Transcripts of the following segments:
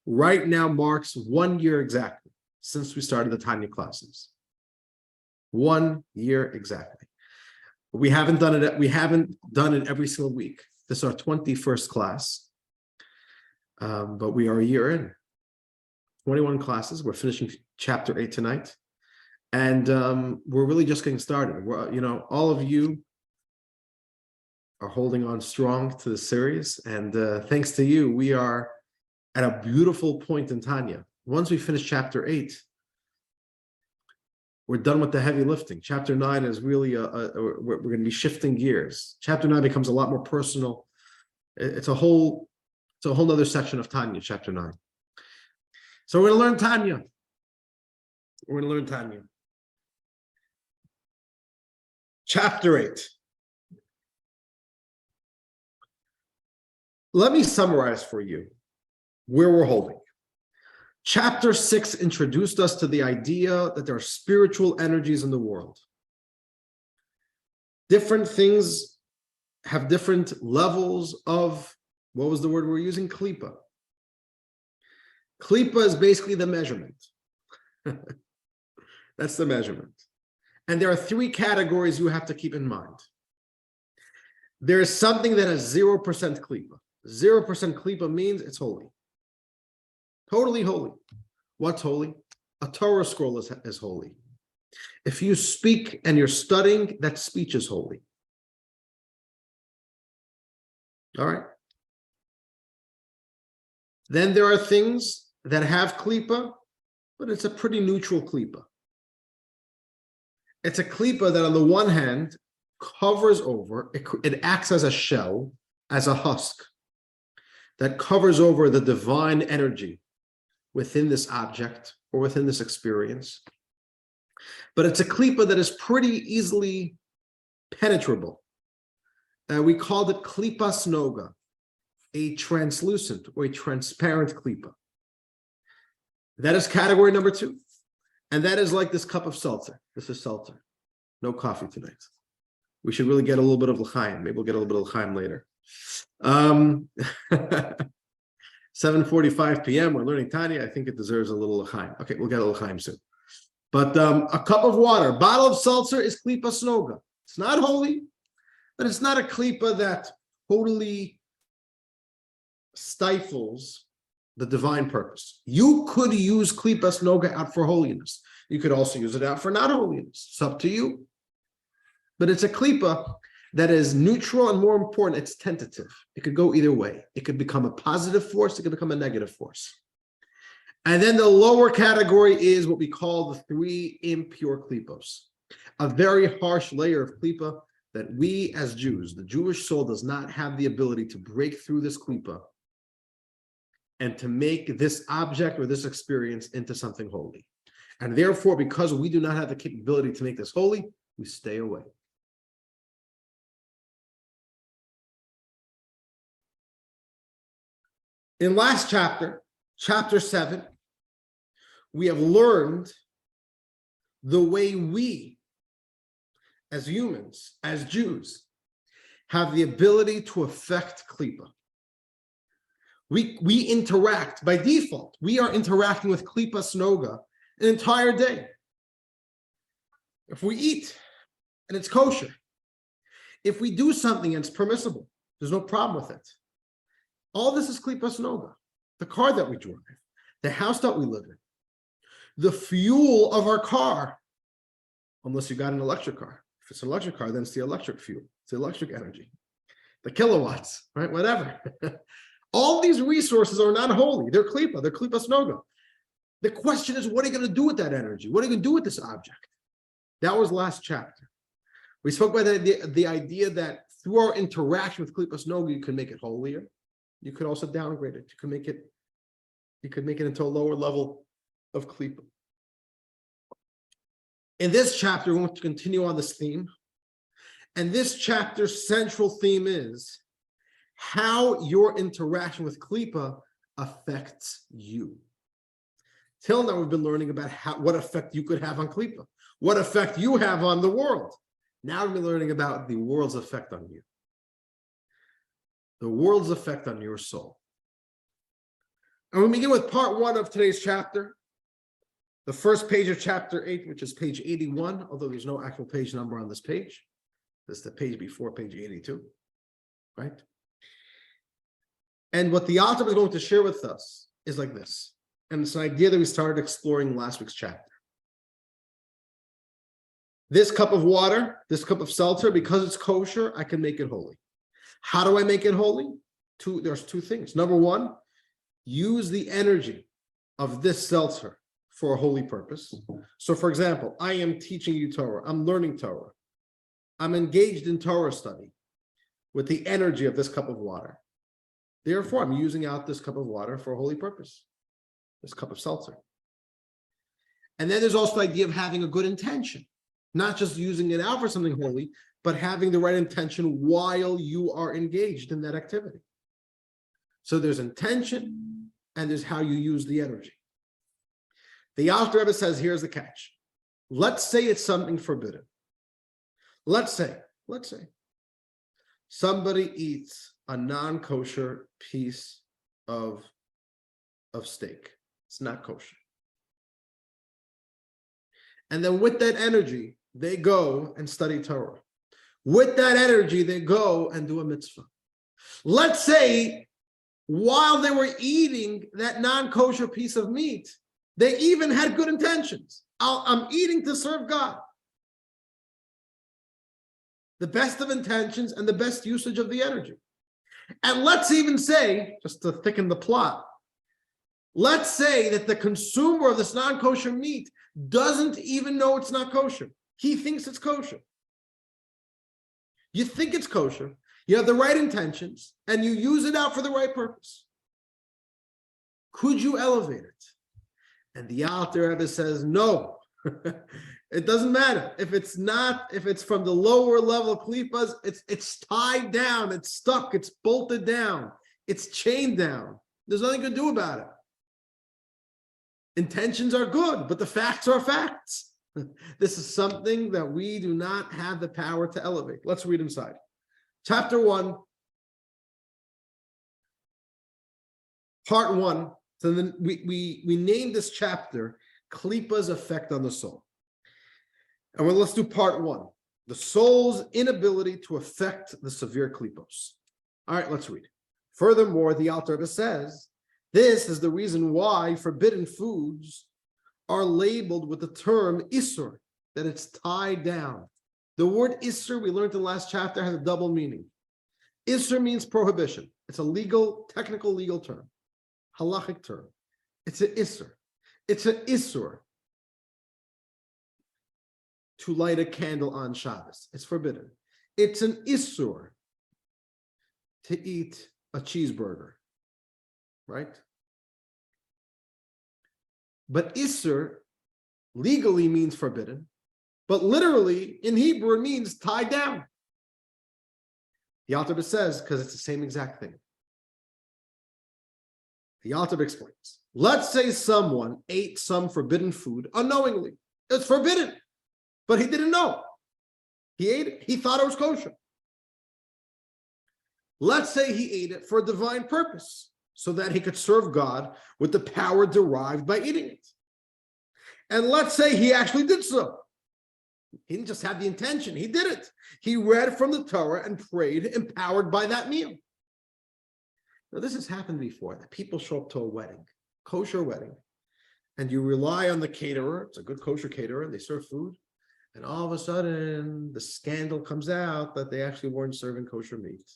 right now marks 1 year exactly since we started the Tanya classes. 1 year exactly. We haven't done it. We haven't done it every single week. This is our 21st class, but we are a year in. 21 classes. We're finishing chapter 8 tonight, and we're really just getting started. All of you are holding on strong to the series, and thanks to you, we are at a beautiful point in Tanya. Once we finish chapter 8, we're done with the heavy lifting. Chapter 9 is really we're going to be shifting gears. Chapter 9 becomes a lot more personal. It's a whole other section of Tanya, chapter 9. So we're going to learn Tanya. We're going to learn Tanya. Chapter 8. Let me summarize for you where we're holding. Chapter 6 introduced us to the idea that there are spiritual energies in the world. Different things have different levels of, what was the word we're using? Kelipah. Kelipah is basically the measurement. That's the measurement. And there are 3 categories you have to keep in mind. There is something that has 0% Kelipah. 0% Kelipah means it's holy. Totally holy. What's holy? A Torah scroll is holy. If you speak and you're studying, that speech is holy. All right. Then there are things that have Kelipah, but it's a pretty neutral Kelipah. It's a Kelipah that on the one hand covers over, it acts as a shell, as a husk, that covers over the divine energy within this object or within this experience. But it's a Kelipah that is pretty easily penetrable. We called it Kelipas Nogah, a translucent or a transparent Kelipah. That is category number 2. And that is like this cup of seltzer. This is seltzer. No coffee tonight. We should really get a little bit of l'chaim. Maybe we'll get a little bit of l'chaim later. 7:45 p.m. We're learning Tanya. I think it deserves a little l'chaim. Okay, we'll get a l'chaim soon. But a cup of water, bottle of seltzer is Kelipas Nogah. It's not holy, but it's not a Kelipah that totally stifles the divine purpose. You could use Kelipas Nogah out for holiness. You could also use it out for not holiness. It's up to you. But it's a Kelipah that is neutral, and more important, it's tentative. It could go either way. It could become a positive force. It could become a negative force. And then the lower category is what we call the 3 impure Kelipos, a very harsh layer of Kelipah that we as Jews, the Jewish soul, does not have the ability to break through this Kelipah and to make this object or this experience into something holy. And therefore, because we do not have the capability to make this holy, we stay away. In last chapter, chapter 7, we have learned the way we, as humans, as Jews, have the ability to affect Kelipah. We interact by default. We are interacting with Kelipas Nogah an entire day. If we eat and it's kosher, if we do something and it's permissible, there's no problem with it. All this is Kelipas Nogah. The car that we drive, the house that we live in, the fuel of our car, unless you got an electric car. If it's an electric car, then it's the electric fuel. It's the electric energy. The kilowatts, right? Whatever. All these resources are not holy. They're Kelipah. They're Kelipas Nogah. The question is, what are you going to do with that energy? What are you going to do with this object? That was last chapter. We spoke about the idea that through our interaction with Kelipas Nogah, you can make it holier. You could also downgrade it. You could make it into a lower level of Kelipah. In this chapter, we want to continue on this theme. And this chapter's central theme is how your interaction with Kelipah affects you. Till now, we've been learning about what effect you could have on Kelipah, what effect you have on the world. Now we're learning about the world's effect on you, the world's effect on your soul. And we begin with part 1 of today's chapter, the first page of chapter 8, which is page 81, although there's no actual page number on this page. This is the page before page 82, right? And what the author is going to share with us is like this. And it's an idea that we started exploring in last week's chapter. This cup of water, this cup of seltzer, because it's kosher, I can make it holy. How do I make it holy? There's two things. Number one, use the energy of this seltzer for a holy purpose. So, for example, I am teaching you Torah. I'm learning Torah. I'm engaged in Torah study with the energy of this cup of water. Therefore, I'm using out this cup of water for a holy purpose, this cup of seltzer. And then there's also the idea of having a good intention, not just using it out for something holy, but having the right intention while you are engaged in that activity. So there's intention and there's how you use the energy. The Alter Rebbe says, here's the catch. Let's say it's something forbidden. Let's say somebody eats a non-kosher piece of steak. It's not kosher. And then with that energy, they go and study Torah. With that energy, they go and do a mitzvah. Let's say while they were eating that non-kosher piece of meat, they even had good intentions. I'm eating to serve God. The best of intentions and the best usage of the energy. And let's even say, just to thicken the plot, let's say that the consumer of this non-kosher meat doesn't even know it's not kosher. He thinks it's kosher. You think it's kosher, you have the right intentions, and you use it out for the right purpose. Could you elevate it? And the Alter Rebbe says, no. It doesn't matter. If it's from the lower level Kelipahs, it's tied down, it's stuck, it's bolted down, it's chained down. There's nothing you can do about it. Intentions are good, but the facts are facts. This is something that we do not have the power to elevate. Let's read inside. Chapter 1, part 1. So then we named this chapter Kelipah's Effect on the Soul. And let's do part 1, the soul's inability to affect the severe Kelipos. All right, let's read. Furthermore, the Alter Rebbe says, this is the reason why forbidden foods are labeled with the term Isur, that it's tied down. The word Isur, we learned in the last chapter, has a double meaning. Isur means prohibition. It's a technical legal term, halachic term. It's an Isur. It's an Isur to light a candle on Shabbos. It's forbidden. It's an Isur to eat a cheeseburger, right? But Isur legally means forbidden, but literally in Hebrew it means tied down. The Alter Rebbe says, because it's the same exact thing. The Alter Rebbe explains. Let's say someone ate some forbidden food unknowingly. It's forbidden, but he didn't know. He ate it. He thought it was kosher. Let's say he ate it for a divine purpose, so that he could serve God with the power derived by eating it. And let's say he actually did so. He didn't just have the intention, he did it. He read from the Torah and prayed, empowered by that meal. Now, this has happened before, that people show up to a wedding, kosher wedding, and you rely on the caterer. It's a good kosher caterer, and they serve food. And all of a sudden, the scandal comes out that they actually weren't serving kosher meat.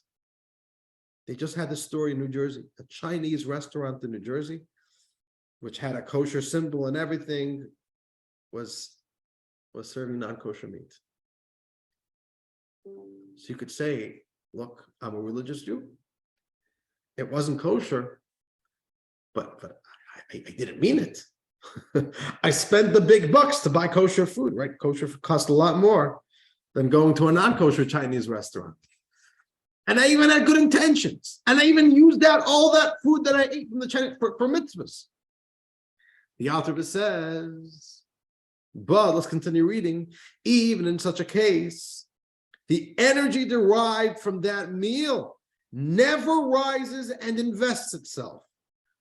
They just had this story in New Jersey, a Chinese restaurant in New Jersey, which had a kosher symbol and everything, was serving non-kosher meat. So you could say, look, I'm a religious Jew. It wasn't kosher, but I didn't mean it. I spent the big bucks to buy kosher food, right? Kosher costs a lot more than going to a non-kosher Chinese restaurant. And I even had good intentions. And I even used out all that food that I ate from the Chinese for mitzvahs. The Alter Rebbe says, but let's continue reading. Even in such a case, the energy derived from that meal never rises and invests itself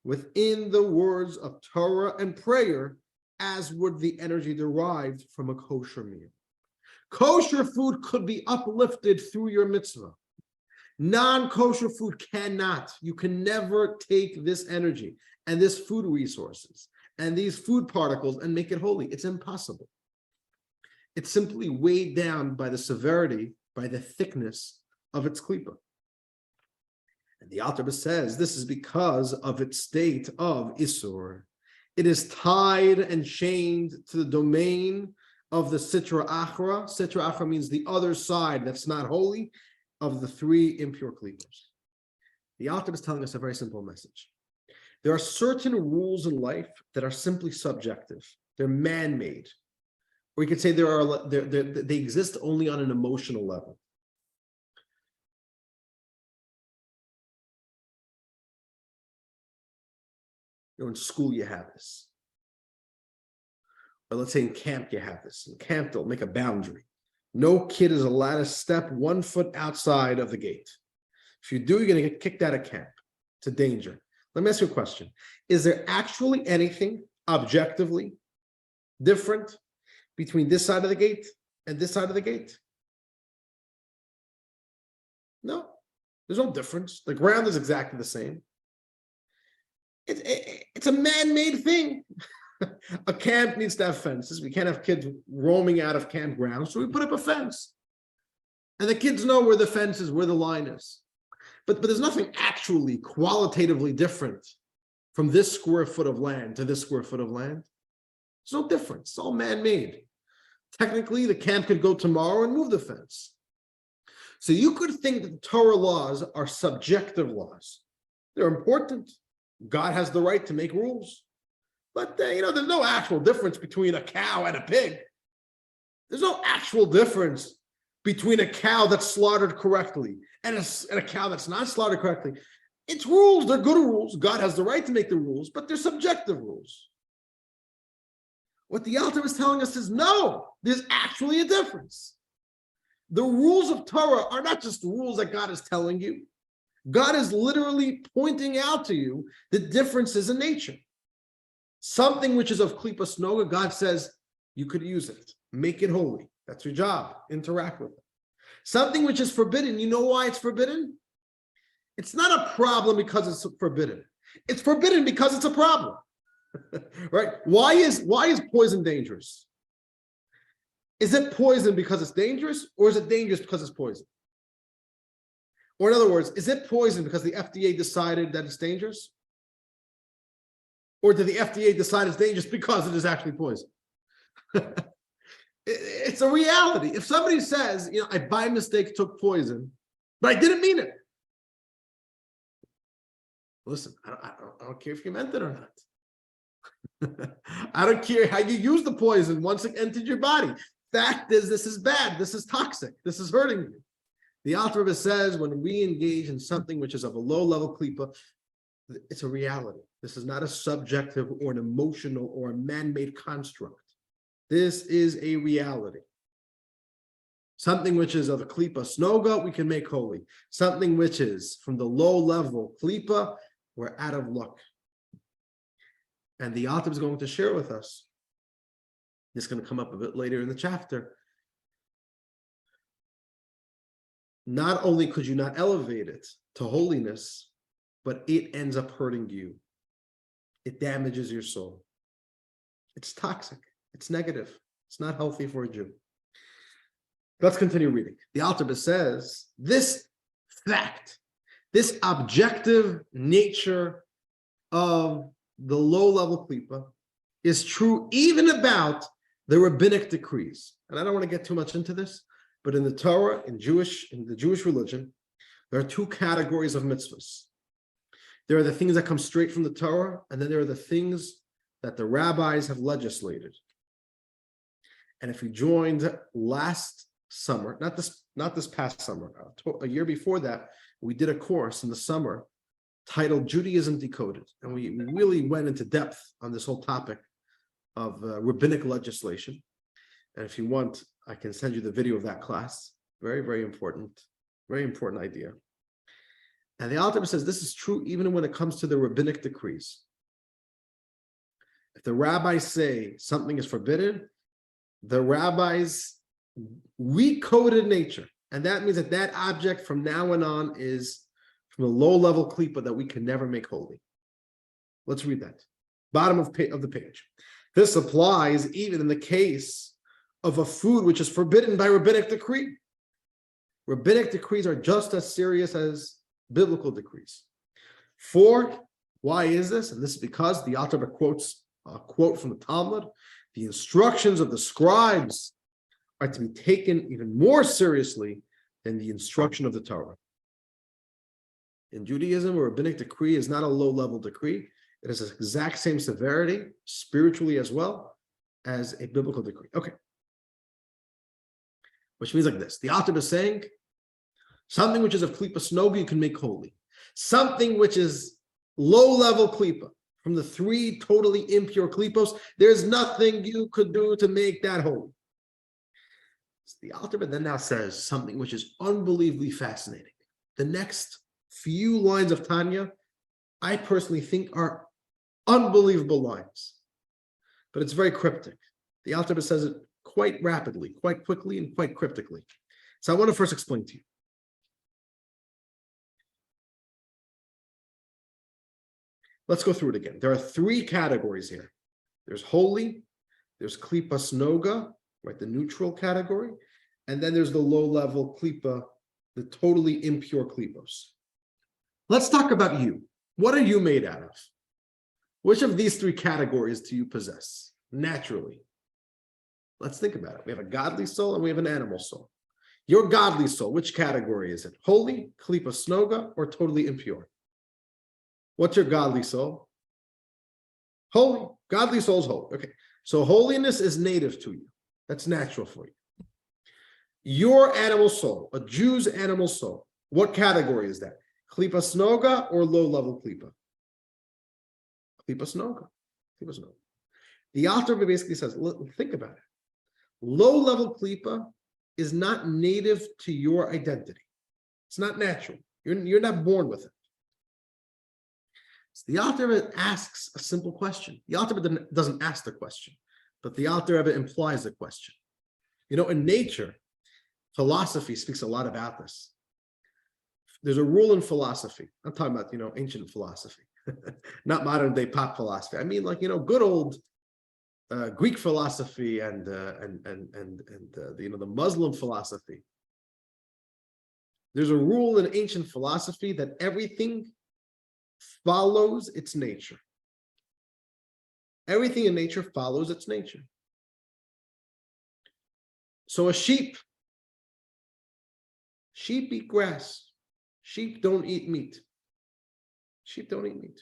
within the words of Torah and prayer, as would the energy derived from a kosher meal. Kosher food could be uplifted through your mitzvah. Non-kosher food cannot. You can never take this energy and this food resources and these food particles and make it holy. It's impossible. It's simply weighed down by the severity, by the thickness of its Kelipah. And the Alter Rebbe says this is because of its state of Isur. It is tied and chained to the domain of the Sitra Achra. Sitra Achra means the other side that's not holy of the three impure Kelipahs. The Alter Rebbe is telling us a very simple message. There are certain rules in life that are simply subjective. They're man-made. Or you could say they exist only on an emotional level. In school, you have this. Or let's say in camp, you have this. In camp, they'll make a boundary. No kid is allowed to step 1 foot outside of the gate. If you do, you're going to get kicked out of camp. It's a danger. Let me ask you a question. Is there actually anything objectively different between this side of the gate and this side of the gate? No, there's no difference. The ground is exactly the same. It's a man-made thing. A camp needs to have fences. We can't have kids roaming out of campgrounds, so we put up a fence. And the kids know where the fence is, where the line is. But there's nothing actually qualitatively different from this square foot of land to this square foot of land. There's no difference. It's all man-made. Technically, the camp could go tomorrow and move the fence. So you could think that the Torah laws are subjective laws. They're important. God has the right to make rules. But, there's no actual difference between a cow and a pig. There's no actual difference between a cow that's slaughtered correctly and a cow that's not slaughtered correctly. It's rules. They're good rules. God has the right to make the rules, but they're subjective rules. What the Alter is telling us is, no, there's actually a difference. The rules of Torah are not just the rules that God is telling you. God is literally pointing out to you the differences in nature. Something which is of Kelipas Nogah, God says, you could use it. Make it holy. That's your job. Interact with it. Something which is forbidden, you know why it's forbidden? It's not a problem because it's forbidden. It's forbidden because it's a problem. Right? Why is poison dangerous? Is it poison because it's dangerous, or is it dangerous because it's poison? Or in other words, is it poison because the FDA decided that it's dangerous? Or did the FDA decide it's dangerous because it is actually poison? It's a reality. If somebody says, I by mistake took poison, but I didn't mean it. Listen, I don't care if you meant it or not. I don't care how you use the poison once it entered your body. Fact is, this is bad. This is toxic. This is hurting you. The Alter Rebbe says when we engage in something which is of a low-level Kelipah, it's a reality. This is not a subjective or an emotional or a man-made construct. This is a reality. Something which is of a Kelipas Nogah, we can make holy. Something which is from the low-level Kelipah, we're out of luck. And the Alter is going to share with us, this is going to come up a bit later in the chapter, not only could you not elevate it to holiness, but it ends up hurting you. It damages your soul. It's toxic. It's negative. It's not healthy for a Jew. Let's continue reading. The Alter Rebbe says, this fact, this objective nature of the low-level Kelipah is true even about the rabbinic decrees. And I don't want to get too much into this, but in the Torah, in the Jewish religion, there are two categories of mitzvahs. There are the things that come straight from the Torah, and then there are the things that the rabbis have legislated. And if you joined last summer, not this past summer, a year before that, we did a course in the summer titled Judaism Decoded. And we really went into depth on this whole topic of rabbinic legislation. And if you want, I can send you the video of that class. Very, very important idea. And the Alter Rebbe says this is true even when it comes to the rabbinic decrees. If the rabbis say something is forbidden, the rabbis recoded nature. And that means that that object from now on is from a low-level Kelipah that we can never make holy. Let's read that. Bottom of the page. This applies even in the case of a food which is forbidden by rabbinic decree. Rabbinic decrees are just as serious as biblical decrees. Why is this? And this is because the Alter Rebbe quotes a quote from the Talmud. The instructions of the scribes are to be taken even more seriously than the instruction of the Torah. In Judaism, a rabbinic decree is not a low-level decree. It has the exact same severity, spiritually as well, as a biblical decree. Okay. Which means like this. The Alter Rebbe is saying, something which is of Kelipas Nogah you can make holy. Something which is low-level Kelipah, from the three totally impure Kelipos, there's nothing you could do to make that holy. So the Alter Rebbe then now says something which is unbelievably fascinating. The next few lines of Tanya, I personally think are unbelievable lines, but it's very cryptic. The Alter Rebbe says it quite rapidly, quite quickly, and quite cryptically. So I want to first explain to you. Let's go through it again. There are three categories here. There's holy, there's Kelipas Nogah, right, the neutral category, and then there's the low-level Kelipah, the totally impure Kelipos. Let's talk about you. What are you made out of? Which of these three categories do you possess naturally? Let's think about it. We have a godly soul and we have an animal soul. Your godly soul, which category is it? Holy, Kelipas Nogah, or totally impure? What's your godly soul? Holy. Godly soul is holy. Okay. So holiness is native to you. That's natural for you. Your animal soul, a Jew's animal soul, what category is that? Kelipas Nogah or low-level Kelipah? Kelipas Nogah. Kelipas Nogah. The Alter Rebbe basically says, think about it. Low-level Kelipah is not native to your identity. It's not natural. You're not born with it. So the Alter Rebbe asks a simple question. The Alter Rebbe doesn't ask the question, but the Alter Rebbe implies the question. You know, in nature, philosophy speaks a lot about this. There's a rule in philosophy. I'm talking about, ancient philosophy, not modern day pop philosophy. I mean, like, good old Greek philosophy and the Muslim philosophy. There's a rule in ancient philosophy that everything follows its nature. Everything in nature follows its nature. So a sheep eat grass. Sheep don't eat meat. Sheep don't eat meat.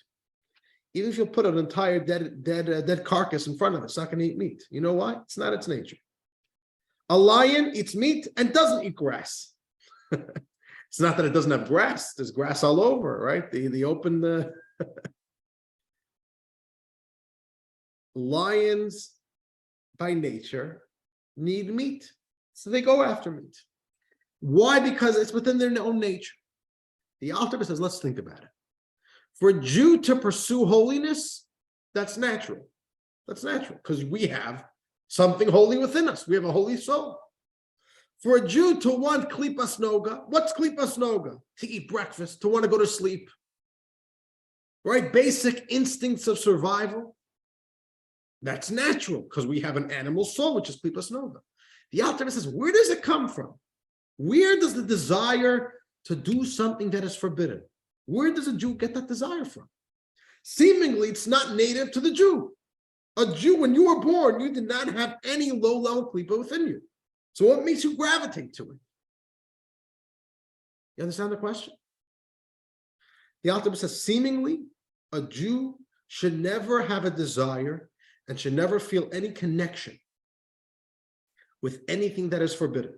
Even if you put an entire dead carcass in front of it, it's not going to eat meat. You know why? It's not its nature. A lion eats meat and doesn't eat grass. It's not that it doesn't have grass. There's grass all over, right? The open lions by nature need meat. So they go after meat. Why? Because it's within their own nature. The Alter Rebbe says, let's think about it. For a Jew to pursue holiness, that's natural. That's natural because we have something holy within us. We have a holy soul. For a Jew to want Kelipas Nogah, what's Kelipas Nogah? To eat breakfast, to want to go to sleep. Right? Basic instincts of survival. That's natural because we have an animal soul, which is Kelipas Nogah. The Alter Rebbe says, where does it come from? Where does the desire to do something that is forbidden? Where does a Jew get that desire from? Seemingly, it's not native to the Jew. A Jew, when you were born, you did not have any low-level Kelipah within you. So what makes you gravitate to it? You understand the question? The Alter Rebbe says, seemingly, a Jew should never have a desire and should never feel any connection with anything that is forbidden.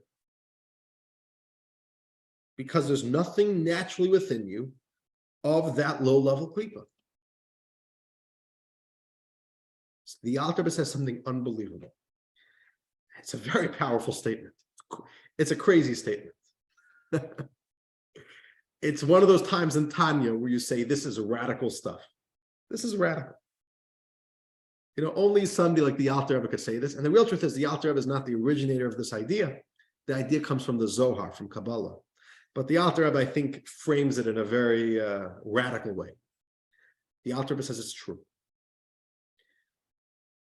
Because there's nothing naturally within you of that low-level Kelipah. So the Alter Rebbe says something unbelievable. It's a very powerful statement. It's a crazy statement. It's one of those times in Tanya where you say, this is radical stuff. This is radical. Only somebody like the Alter Rebbe could say this. And the real truth is the Alter Rebbe is not the originator of this idea. The idea comes from the Zohar, from Kabbalah. But the Alter Rebbe, I think, frames it in a very radical way. The Alter Rebbe says it's true.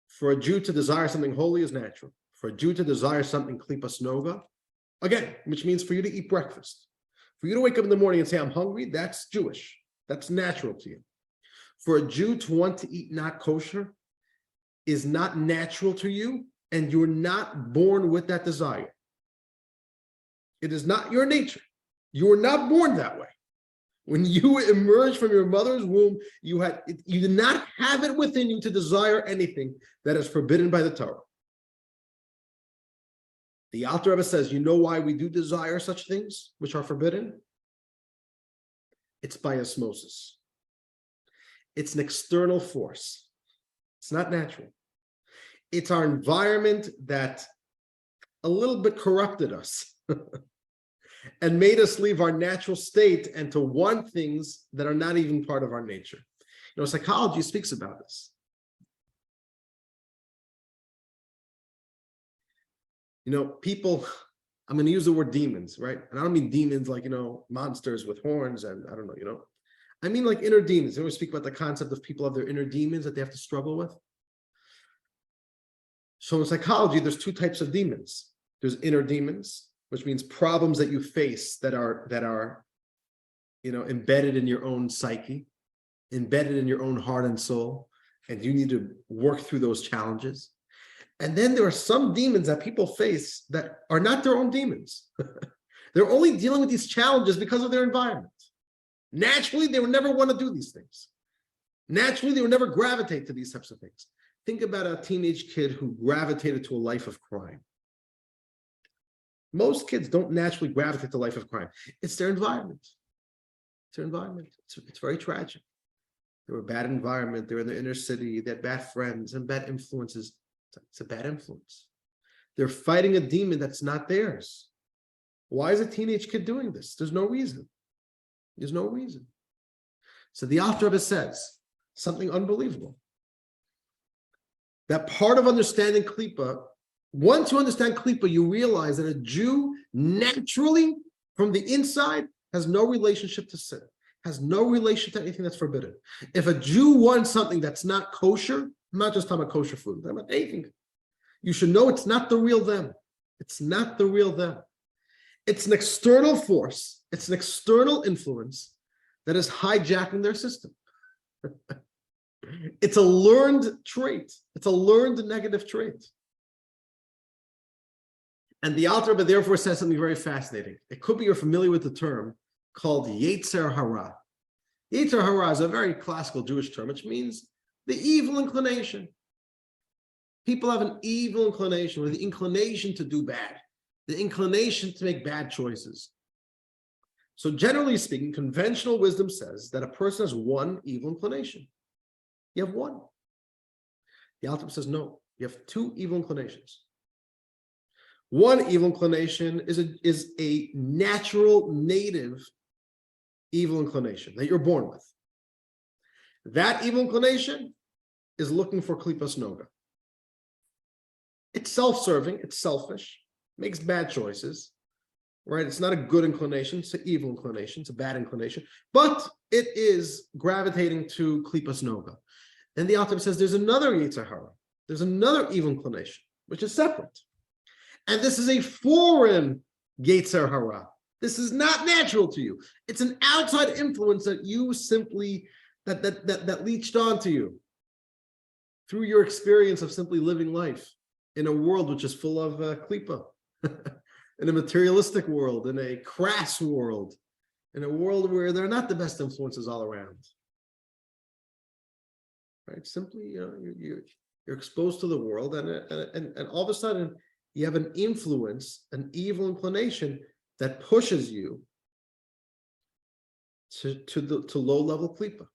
For a Jew to desire something holy is natural. For a Jew to desire something Kelipas Nogah, again, which means for you to eat breakfast. For you to wake up in the morning and say, I'm hungry, that's Jewish. That's natural to you. For a Jew to want to eat not kosher is not natural to you, and you're not born with that desire. It is not your nature. You were not born that way. When you emerged from your mother's womb, you did not have it within you to desire anything that is forbidden by the Torah. The Alter Rebbe says, you know why we do desire such things which are forbidden? It's by osmosis. It's an external force. It's not natural. It's our environment that a little bit corrupted us and made us leave our natural state and to want things that are not even part of our nature. Psychology speaks about this. People, I'm going to use the word demons, right? And I don't mean demons like, monsters with horns and I don't know, I mean like inner demons. We speak about the concept of people have their inner demons that they have to struggle with. So in psychology, there's two types of demons. There's inner demons, which means problems that you face that are embedded in your own psyche, embedded in your own heart and soul, and you need to work through those challenges. And then there are some demons that people face that are not their own demons. They're only dealing with these challenges because of their environment. Naturally, they would never want to do these things. Naturally, they would never gravitate to these types of things. Think about a teenage kid who gravitated to a life of crime. Most kids don't naturally gravitate to a life of crime. It's their environment. It's their environment. It's very tragic. They were a bad environment. They're in the inner city. They had bad friends and bad influences. It's a bad influence. They're fighting a demon that's not theirs. Why is a teenage kid doing this? There's no reason. There's no reason. So the Alter Rebbe says something unbelievable. That part of understanding Kelipah, once you understand Kelipah, you realize that a Jew naturally, from the inside, has no relationship to sin, has no relation to anything that's forbidden. If a Jew wants something that's not kosher, I'm not just talking about kosher food, I'm talking about anything, you should know it's not the real them. It's not the real them. It's an external force. It's an external influence that is hijacking their system. It's a learned trait. It's a learned negative trait. And the Alter Rebbe therefore says something very fascinating. It could be you're familiar with the term called Yetzer Hara. Yetzer Hara is a very classical Jewish term, which means the evil inclination. People have an evil inclination, or the inclination to do bad, the inclination to make bad choices. So generally speaking, conventional wisdom says that a person has one evil inclination. You have one. The Alter Rebbe says, no, you have two evil inclinations. One evil inclination is a natural, native evil inclination that you're born with. That evil inclination is looking for Kelipas Nogah. It's self-serving, it's selfish, makes bad choices, right? It's not a good inclination, it's an evil inclination, it's a bad inclination, but it is gravitating to Kelipas Nogah. And the Alter Rebbe says there's another Yetzer Hara, there's another evil inclination, which is separate. And this is a foreign Yetzer Hara. This is not natural to you. It's an outside influence that you simply, that leached onto you through your experience of simply living life in a world which is full of Kelipah, in a materialistic world, in a crass world, in a world where there are not the best influences all around. Right? Simply, you're exposed to the world, and all of a sudden you have an influence, an evil inclination that pushes you to low-level Kelipah.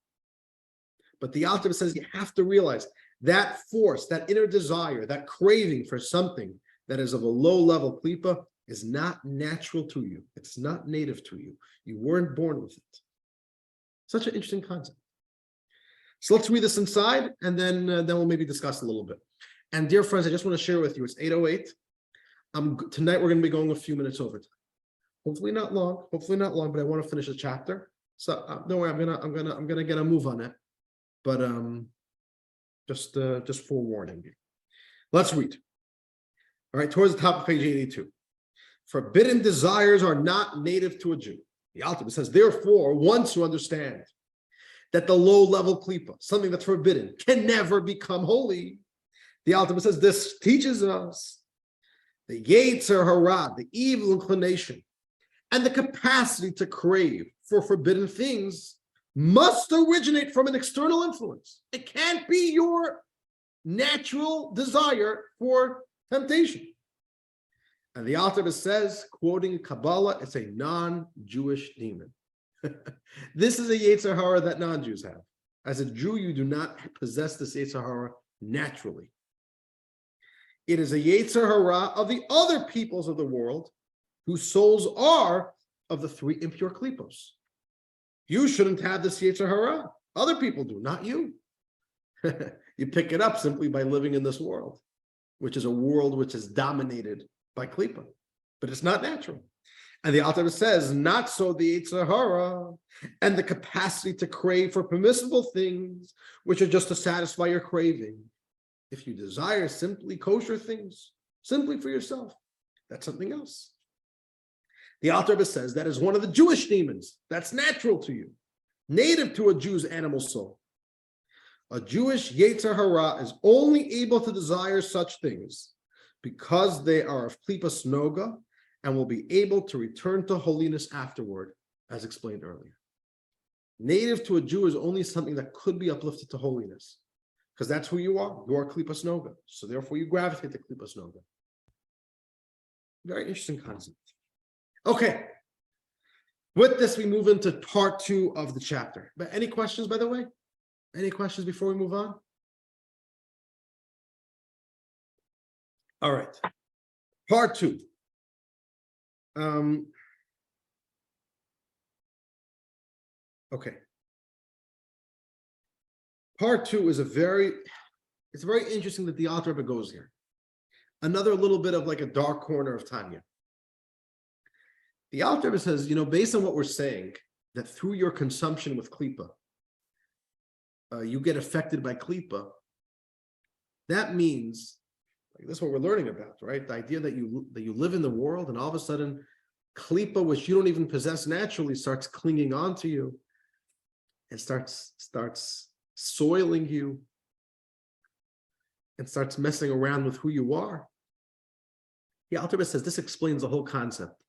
But the Alter Rebbe says you have to realize that force, that inner desire, that craving for something that is of a low-level Kelipah is not natural to you. It's not native to you. You weren't born with it. Such an interesting concept. So let's read this inside, and then we'll maybe discuss a little bit. And dear friends, I just want to share with you, it's 8:08. Tonight we're going to be going a few minutes over time. Hopefully not long, but I want to finish the chapter. So don't worry, I'm gonna get a move on it. But just forewarning you. Let's read. All right, towards the top of page 82. Forbidden desires are not native to a Jew. The Alter Rebbe says, therefore, once you understand that the low-level Kelipah, something that's forbidden, can never become holy, the Alter Rebbe says this teaches us the Yetzer Hara, the evil inclination, and the capacity to crave for forbidden things must originate from an external influence. It can't be your natural desire for temptation. And the Alter Rebbe says, quoting Kabbalah, it's a non-Jewish demon. This is a Yetzer Hara that non-Jews have. As a Jew, you do not possess this Yetzer Hara naturally. It is a Yetzer Hara of the other peoples of the world whose souls are of the three impure Kelipos. You shouldn't have this Yetzer Hara. Other people do, not you. You pick it up simply by living in this world, which is a world which is dominated by Kelipah, but it's not natural. And the Alter Rebbe says, not so the Yetzer Hara and the capacity to crave for permissible things, which are just to satisfy your craving. If you desire simply kosher things, simply for yourself, that's something else. The Alter Rebbe says that is one of the Jewish demons. That's natural to you, native to a Jew's animal soul. A Jewish Yetzer Hara is only able to desire such things because they are of Kelipas Nogah and will be able to return to holiness afterward, as explained earlier. Native to a Jew is only something that could be uplifted to holiness, because that's who you are. You are Kelipas Nogah. So therefore you gravitate to Kelipas Nogah. Very interesting concept. Okay. With this, we move into part 2 of the chapter. But any questions, by the way? Any questions before we move on? All right. Part 2. Okay. Part 2 is it's very interesting that the Alter Rebbe goes here. Another little bit of like a dark corner of Tanya. The Alter Rebbe says, based on what we're saying, that through your consumption with Kelipah, you get affected by Kelipah. That means, that's what we're learning about, right? The idea that you live in the world and all of a sudden Kelipah, which you don't even possess naturally, starts clinging onto you and starts soiling you and starts messing around with who you are. The Alter Rebbe says this explains the whole concept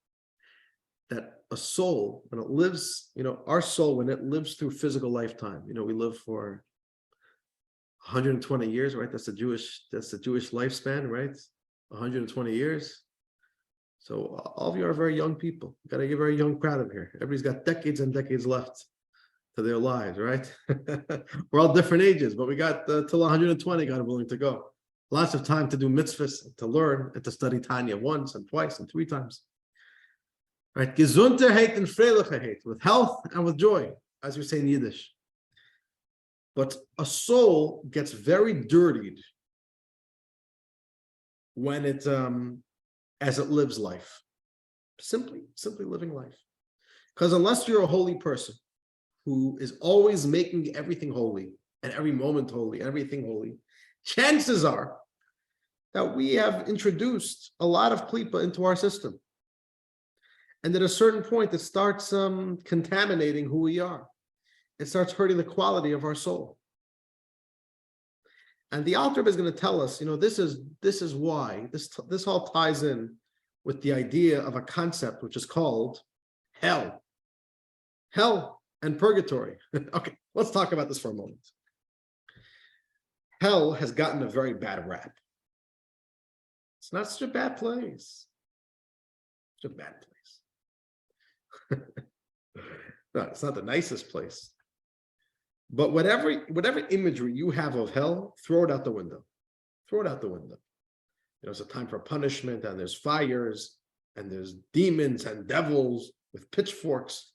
that a soul, when it lives, our soul, when it lives through physical lifetime, we live for 120 years, right? That's the Jewish lifespan, right? 120 years. So all of you are very young people. Got to get a very young crowd of here. Everybody's got decades and decades left to their lives, right? We're all different ages, but we got till 120, God willing, to go. Lots of time to do mitzvahs, to learn, and to study Tanya once and twice and 3 times. Right? Gesundheit and Freilichkeit, with health and with joy, as we say in Yiddish. But a soul gets very dirtied when it, as it lives life, simply living life. Because unless you're a holy person who is always making everything holy and every moment holy, everything holy, chances are that we have introduced a lot of Kelipah into our system. And at a certain point, it starts contaminating who we are. It starts hurting the quality of our soul. And the Alter Rebbe is going to tell us, this is why this all ties in with the idea of a concept which is called hell and purgatory. Okay, let's talk about this for a moment. Hell has gotten a very bad rap. It's not such a bad place. It's a bad place. No, it's not the nicest place. But whatever imagery you have of hell, throw it out the window. Throw it out the window. It's a time for punishment, and there's fires, and there's demons and devils with pitchforks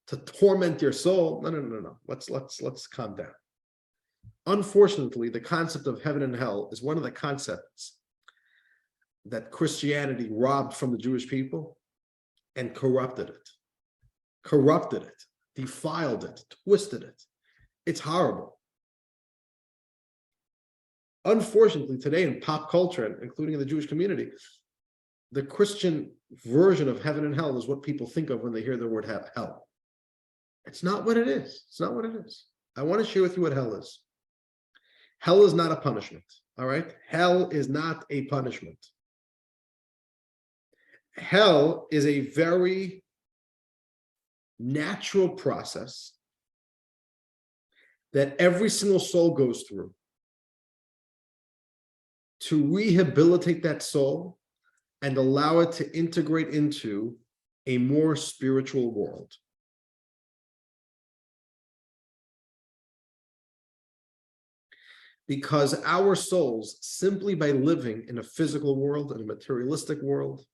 to torment your soul. No. Let's calm down. Unfortunately, the concept of heaven and hell is one of the concepts that Christianity robbed from the Jewish people and corrupted it, defiled it, twisted it. It's horrible. Unfortunately, today in pop culture, including in the Jewish community, the Christian version of heaven and hell is what people think of when they hear the word hell. It's not what it is. It's not what it is. I want to share with you what hell is. Hell is not a punishment, all right? Hell is not a punishment. Hell is a very natural process that every single soul goes through to rehabilitate that soul and allow it to integrate into a more spiritual world. Because our souls, simply by living in a physical world, in a materialistic world,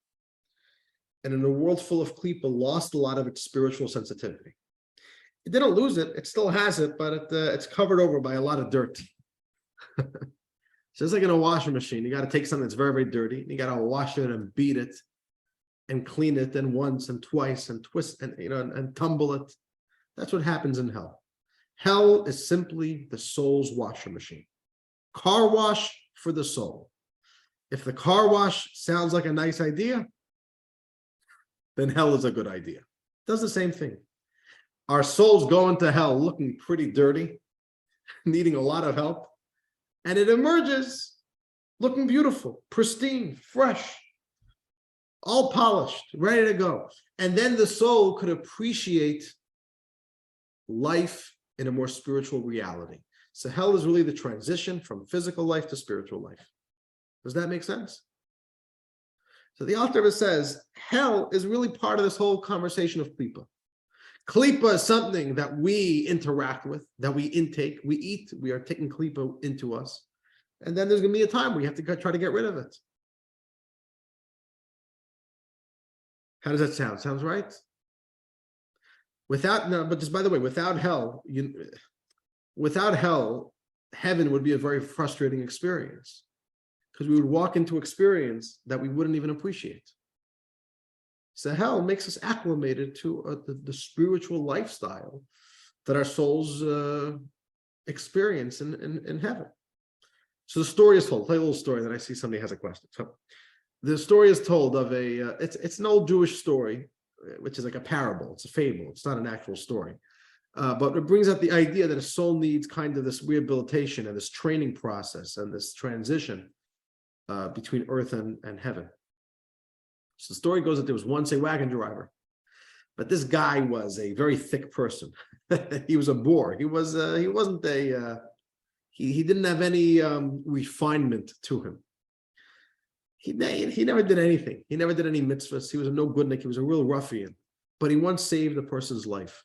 and in a world full of Kelipah, lost a lot of its spiritual sensitivity. It didn't lose it, it still has it, but it's covered over by a lot of dirt. Just like in a washing machine, you got to take something that's very, very dirty, you got to wash it and beat it and clean it, and once and twice and twist and and tumble it. That's what happens in hell. Hell is simply the soul's washing machine. Car wash for the soul. If the car wash sounds like a nice idea, then hell is a good idea. It does the same thing. Our souls go into hell looking pretty dirty, needing a lot of help, and it emerges looking beautiful, pristine, fresh, all polished, ready to go. And then the soul could appreciate life in a more spiritual reality. So hell is really the transition from physical life to spiritual life. Does that make sense? So the Alter Rebbe says hell is really part of this whole conversation of Kelipah. Kelipah is something that we interact with, that we intake, we eat, we are taking Kelipah into us. And then there's going to be a time where you have to try to get rid of it. How does that sound? Sounds right? But just by the way, without hell, heaven would be a very frustrating experience, because we would walk into experience that we wouldn't even appreciate. So hell makes us acclimated to the spiritual lifestyle that our souls experience in heaven. So the story is told. I'll play a little story, then I see somebody has a question. So the story is told of it's an old Jewish story, which is like a parable. It's a fable. It's not an actual story. But it brings out the idea that a soul needs kind of this rehabilitation and this training process and this transition between earth and heaven. So the story goes that there was once a wagon driver, but this guy was a very thick person. He was a bore. He didn't have any refinement to him. He never did anything. He never did any mitzvahs. He was a no goodnik. He was a real ruffian. But he once saved a person's life.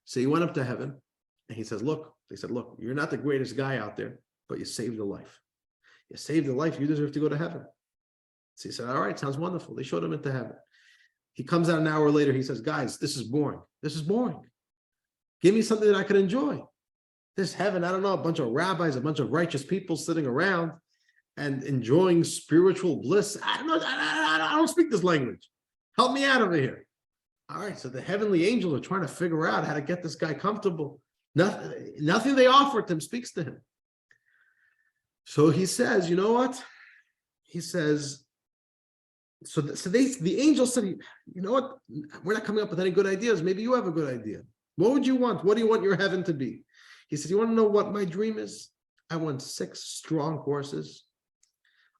So he went up to heaven and he says, look, you're not the greatest guy out there, but you saved a life. You saved a life. You deserve to go to heaven. So he said, all right, sounds wonderful. They showed him into heaven. He comes out an hour later. He says, guys, this is boring. This is boring. Give me something that I could enjoy. This heaven, I don't know, a bunch of rabbis, a bunch of righteous people sitting around and enjoying spiritual bliss. I don't know. I don't speak this language. Help me out over here. All right, so the heavenly angels are trying to figure out how to get this guy comfortable. Nothing they offered him speaks to him. So he says, you know what? He says, the angels said, you know what? We're not coming up with any good ideas. Maybe you have a good idea. What would you want? What do you want your heaven to be? He said, you want to know what my dream is? I want 6 strong horses.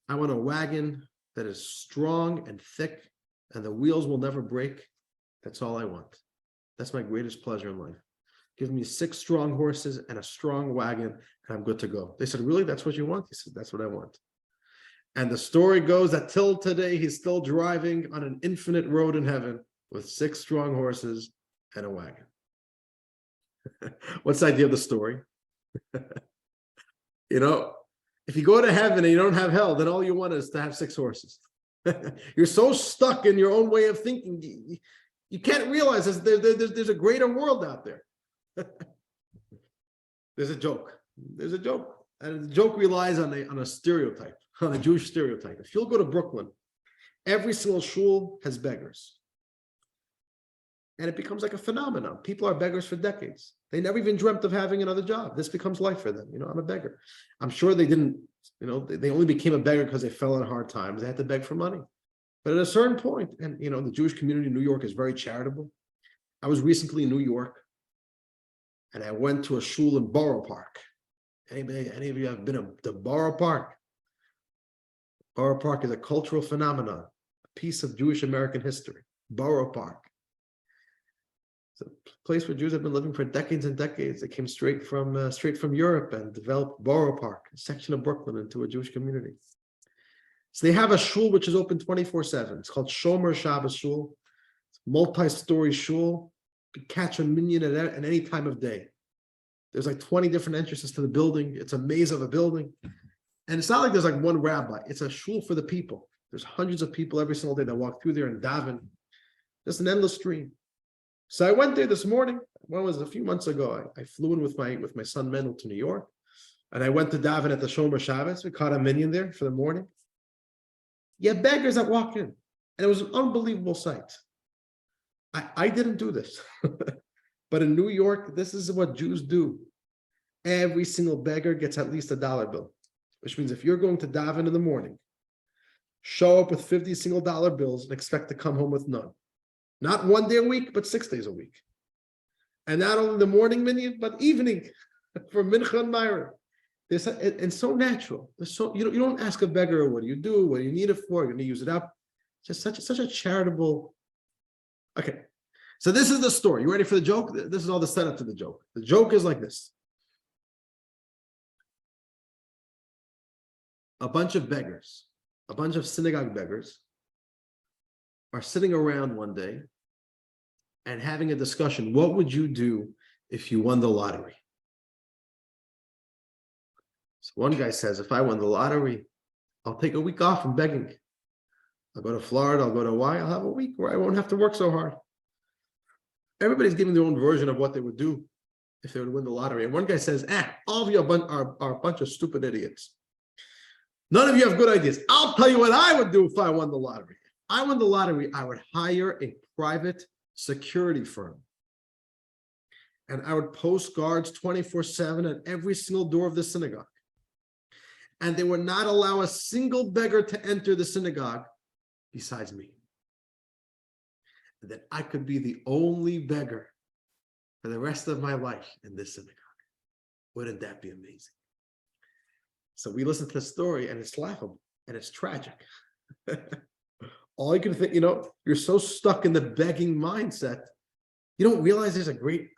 I want a wagon that is strong and thick, and the wheels will never break. That's all I want. That's my greatest pleasure in life. Give me 6 strong horses and a strong wagon, and I'm good to go. They said, really? That's what you want? He said, that's what I want. And the story goes that till today, he's still driving on an infinite road in heaven with 6 strong horses and a wagon. What's the idea of the story? If you go to heaven and you don't have hell, then all you want is to have 6 horses. You're so stuck in your own way of thinking. You can't realize there's a greater world out there. There's a joke. There's a joke. And the joke relies on a stereotype, on a Jewish stereotype. If you'll go to Brooklyn, every single shul has beggars. And it becomes like a phenomenon. People are beggars for decades. They never even dreamt of having another job. This becomes life for them. I'm a beggar. I'm sure they didn't, they only became a beggar because they fell on hard times. They had to beg for money. But at a certain point, and the Jewish community in New York is very charitable. I was recently in New York, and I went to a shul in Borough Park. Any of you have been to Borough Park? Borough Park is a cultural phenomenon, a piece of Jewish American history. Borough Park. It's a place where Jews have been living for decades and decades. They came straight from Europe and developed Borough Park, a section of Brooklyn, into a Jewish community. So they have a shul which is open 24/7. It's called Shomer Shabbos Shul. It's a multi-story shul. You can catch a minyan at any time of day. There's like 20 different entrances to the building. It's a maze of a building. And it's not like there's like one rabbi. It's a shul for the people. There's hundreds of people every single day that walk through there and daven. Just an endless stream. So I went there this morning. When was it? A few months ago? I flew in with my son Mendel to New York, and I went to daven at the Shomer Shabbos. We caught a minyan there for the morning. You have beggars that walk in, and it was an unbelievable sight. I didn't do this, but in New York, this is what Jews do. Every single beggar gets at least $1 bill, which means if you're going to daven in the morning, show up with 50 single dollar bills and expect to come home with none. Not 1 day a week, but 6 days a week. And not only the morning minyan, but evening for Mincha and Myra. It's so natural. You don't ask a beggar, what do you do? What do you need it for? You're going to use it up. Just such a charitable. Okay. So this is the story. You ready for the joke? This is all the setup to the joke. The joke is like this. A bunch of beggars, a bunch of synagogue beggars are sitting around one day and having a discussion. What would you do if you won the lottery? So one guy says, if I won the lottery, I'll take a week off from begging. I'll go to Florida, I'll go to Hawaii, I'll have a week where I won't have to work so hard. Everybody's giving their own version of what they would do if they would win the lottery. And one guy says, all of you are a bunch of stupid idiots. None of you have good ideas. I'll tell you what I would do if I won the lottery. If I won the lottery, I would hire a private security firm. And I would post guards 24/7 at every single door of the synagogue. And they would not allow a single beggar to enter the synagogue besides me. And that I could be the only beggar for the rest of my life in this synagogue. Wouldn't that be amazing? So we listen to the story and it's laughable and it's tragic. All you can think, you're so stuck in the begging mindset, you don't realize there's a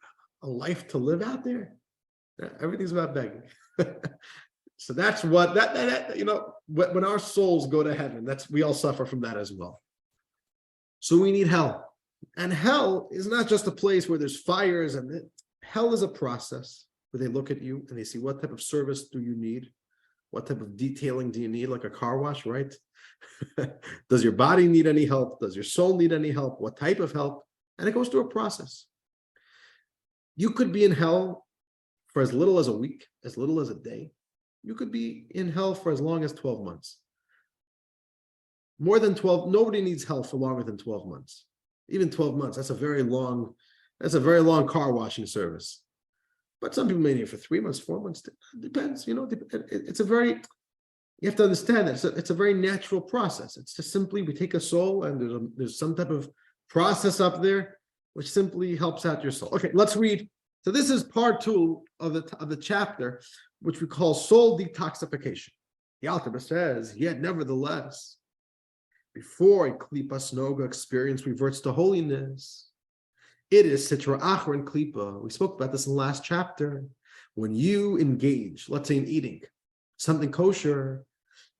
life to live out there. Everything's about begging. So that's what when our souls go to heaven, we all suffer from that as well. So we need hell. And hell is not just a place where there's fires, and hell is a process where they look at you and they see what type of service do you need? What type of detailing do you need? Like a car wash, right? Does your body need any help? Does your soul need any help? What type of help? And it goes through a process. You could be in hell for as little as a week, as little as a day. You could be in hell for as long as 12 months. More than 12, nobody needs hell for longer than 12 months. Even 12 months, that's a very long car washing service. But some people may need it for 3 months, 4 months. It depends, you have to understand that it's a very natural process. It's just simply, we take a soul and there's some type of process up there which simply helps out your soul. Okay, let's read. So this is part 2 of the chapter, which we call soul detoxification. The Alter Rebbe says, yet nevertheless, before a Kelipas Nogah experience reverts to holiness, it is Sitra Achra and Kelipah. We spoke about this in the last chapter. When you engage, let's say in eating something kosher,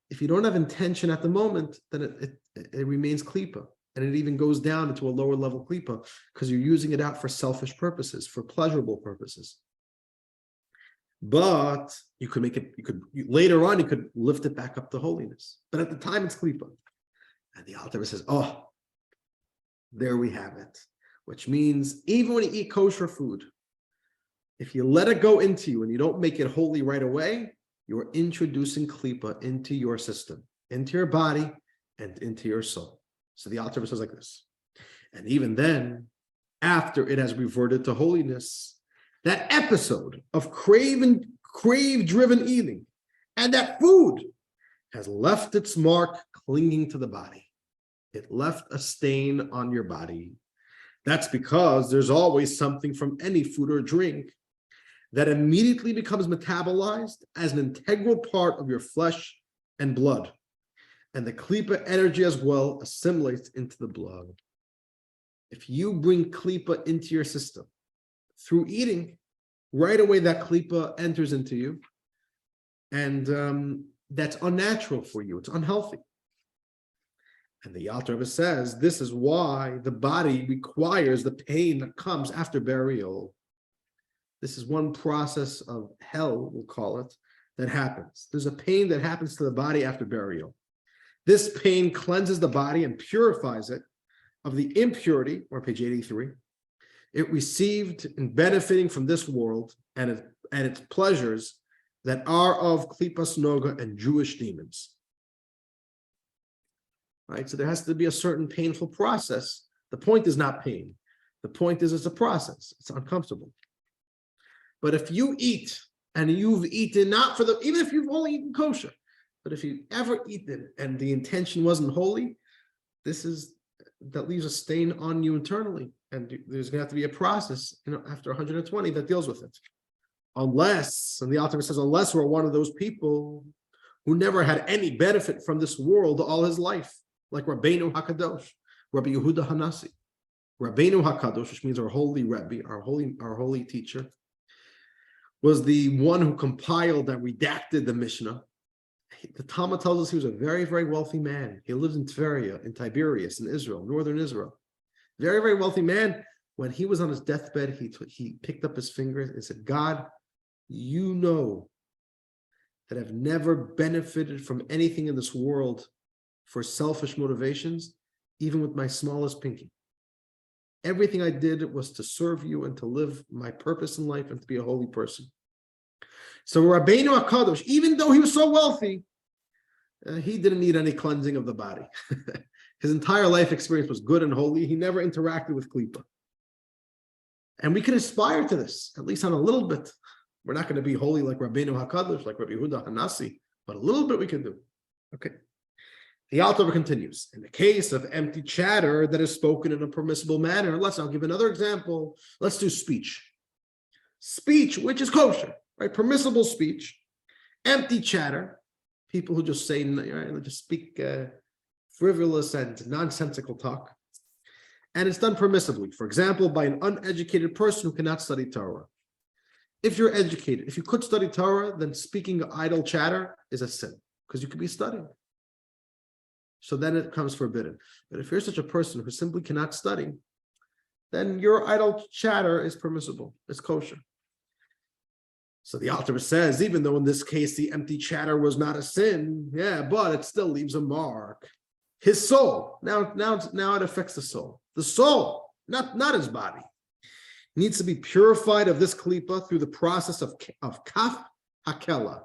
if you don't have intention at the moment, then it remains Kelipah. And it even goes down into a lower level Kelipah because you're using it out for selfish purposes, for pleasurable purposes. But you could later on, you could lift it back up to holiness. But at the time, it's Kelipah. And the Alter Rebbe says, oh, there we have it. Which means even when you eat kosher food, if you let it go into you and you don't make it holy right away, you're introducing Kelipah into your system, into your body, and into your soul. So the Alter Rebbe says like this. And even then, after it has reverted to holiness, that episode of crave-driven eating and that food has left its mark clinging to the body. It left a stain on your body. That's because there's always something from any food or drink that immediately becomes metabolized as an integral part of your flesh and blood. And the Kelipah energy as well assimilates into the blood. If you bring Kelipah into your system through eating, right away that Kelipah enters into you. And that's unnatural for you. It's unhealthy. And the Alter Rebbe says this is why the body requires the pain that comes after burial. This is one process of hell, we'll call it, that happens. There's a pain that happens to the body after burial. This pain cleanses the body and purifies it of the impurity, or page 83, it received in benefiting from this world and its pleasures that are of Kelipas Nogah and Jewish demons. Right? So there has to be a certain painful process. The point is not pain. The point is it's a process. It's uncomfortable. But if you eat and you've eaten not for the, even if you've only eaten kosher, but if you ever eaten and the intention wasn't holy, that leaves a stain on you internally. And there's going to have to be a process, after 120 that deals with it. Unless, and the Alter Rebbe says, unless we're one of those people who never had any benefit from this world all his life, like Rabbeinu HaKadosh, Rabbi Yehuda Hanasi. Rabbeinu HaKadosh, which means our holy Rebbe, our holy teacher, was the one who compiled and redacted the Mishnah. The Talmud tells us he was a very, very wealthy man. He lived in Tveria, in Tiberias, in Israel, northern Israel. Very, very wealthy man. When he was on his deathbed, he picked up his fingers and said, God, you know that I've never benefited from anything in this world for selfish motivations, even with my smallest pinky. Everything I did was to serve you and to live my purpose in life and to be a holy person. So Rabbeinu HaKadosh, even though he was so wealthy, he didn't need any cleansing of the body. His entire life experience was good and holy. He never interacted with Kelipah. And we can aspire to this, at least on a little bit. We're not going to be holy like Rabbeinu HaKadosh, like Rabbi Yehuda Hanasi, but a little bit we can do. Okay. The Alter Rebbe continues. In the case of empty chatter that is spoken in a permissible manner, I'll give another example. Let's do speech. Speech, which is kosher, right? Permissible speech, empty chatter, people who just say, just speak frivolous and nonsensical talk. And it's done permissibly. For example, by an uneducated person who cannot study Torah. If you're educated, if you could study Torah, then speaking idle chatter is a sin because you could be studying. So then it becomes forbidden. But if you're such a person who simply cannot study, then your idle chatter is permissible. It's kosher. So the Alter Rebbe says, even though in this case the empty chatter was not a sin, but it still leaves a mark. His soul, now it affects the soul. The soul, not his body, needs to be purified of this Kelipah through the process of kaf hakela.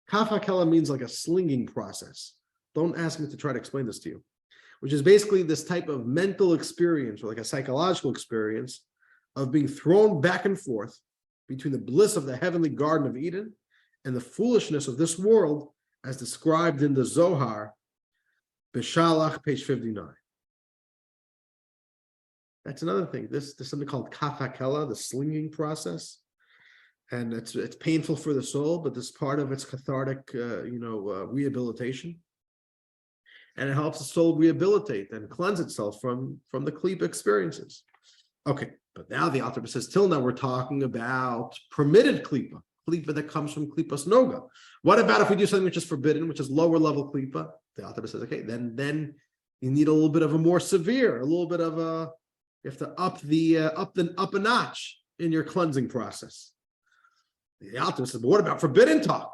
Kaf hakela means like a slinging process. Don't ask me to try to explain this to you, which is basically this type of mental experience or like a psychological experience of being thrown back and forth between the bliss of the heavenly Garden of Eden and the foolishness of this world as described in the Zohar, Beshalach, page 59. That's another thing. There's something called kaf hakela, the slinging process. And it's painful for the soul, but this part of its cathartic, rehabilitation. And it helps the soul rehabilitate and cleanse itself from the Kelipah experiences. Okay, but now the Alter Rebbe says, till now we're talking about permitted Kelipah that comes from Kelipas Nogah. What about if we do something which is forbidden, which is lower level Kelipah? The Alter Rebbe says, okay, then you need a little bit of a more severe, you have to up a notch in your cleansing process. The Alter Rebbe says, but what about forbidden talk?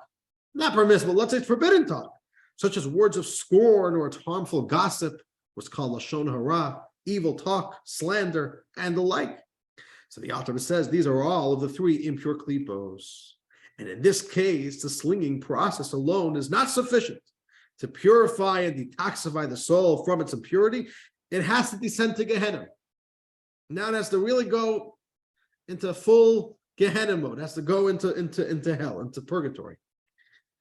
Not permissible, let's say it's forbidden talk, such as words of scorn or it's harmful gossip what's called lashon hara, evil talk, slander, and the like. So the Alter Rebbe says these are all of the three impure klipos. And in this case, the slinging process alone is not sufficient to purify and detoxify the soul from its impurity. It has to descend to Gehinom. Now it has to really go into full Gehinom mode. It has to go into hell, into purgatory.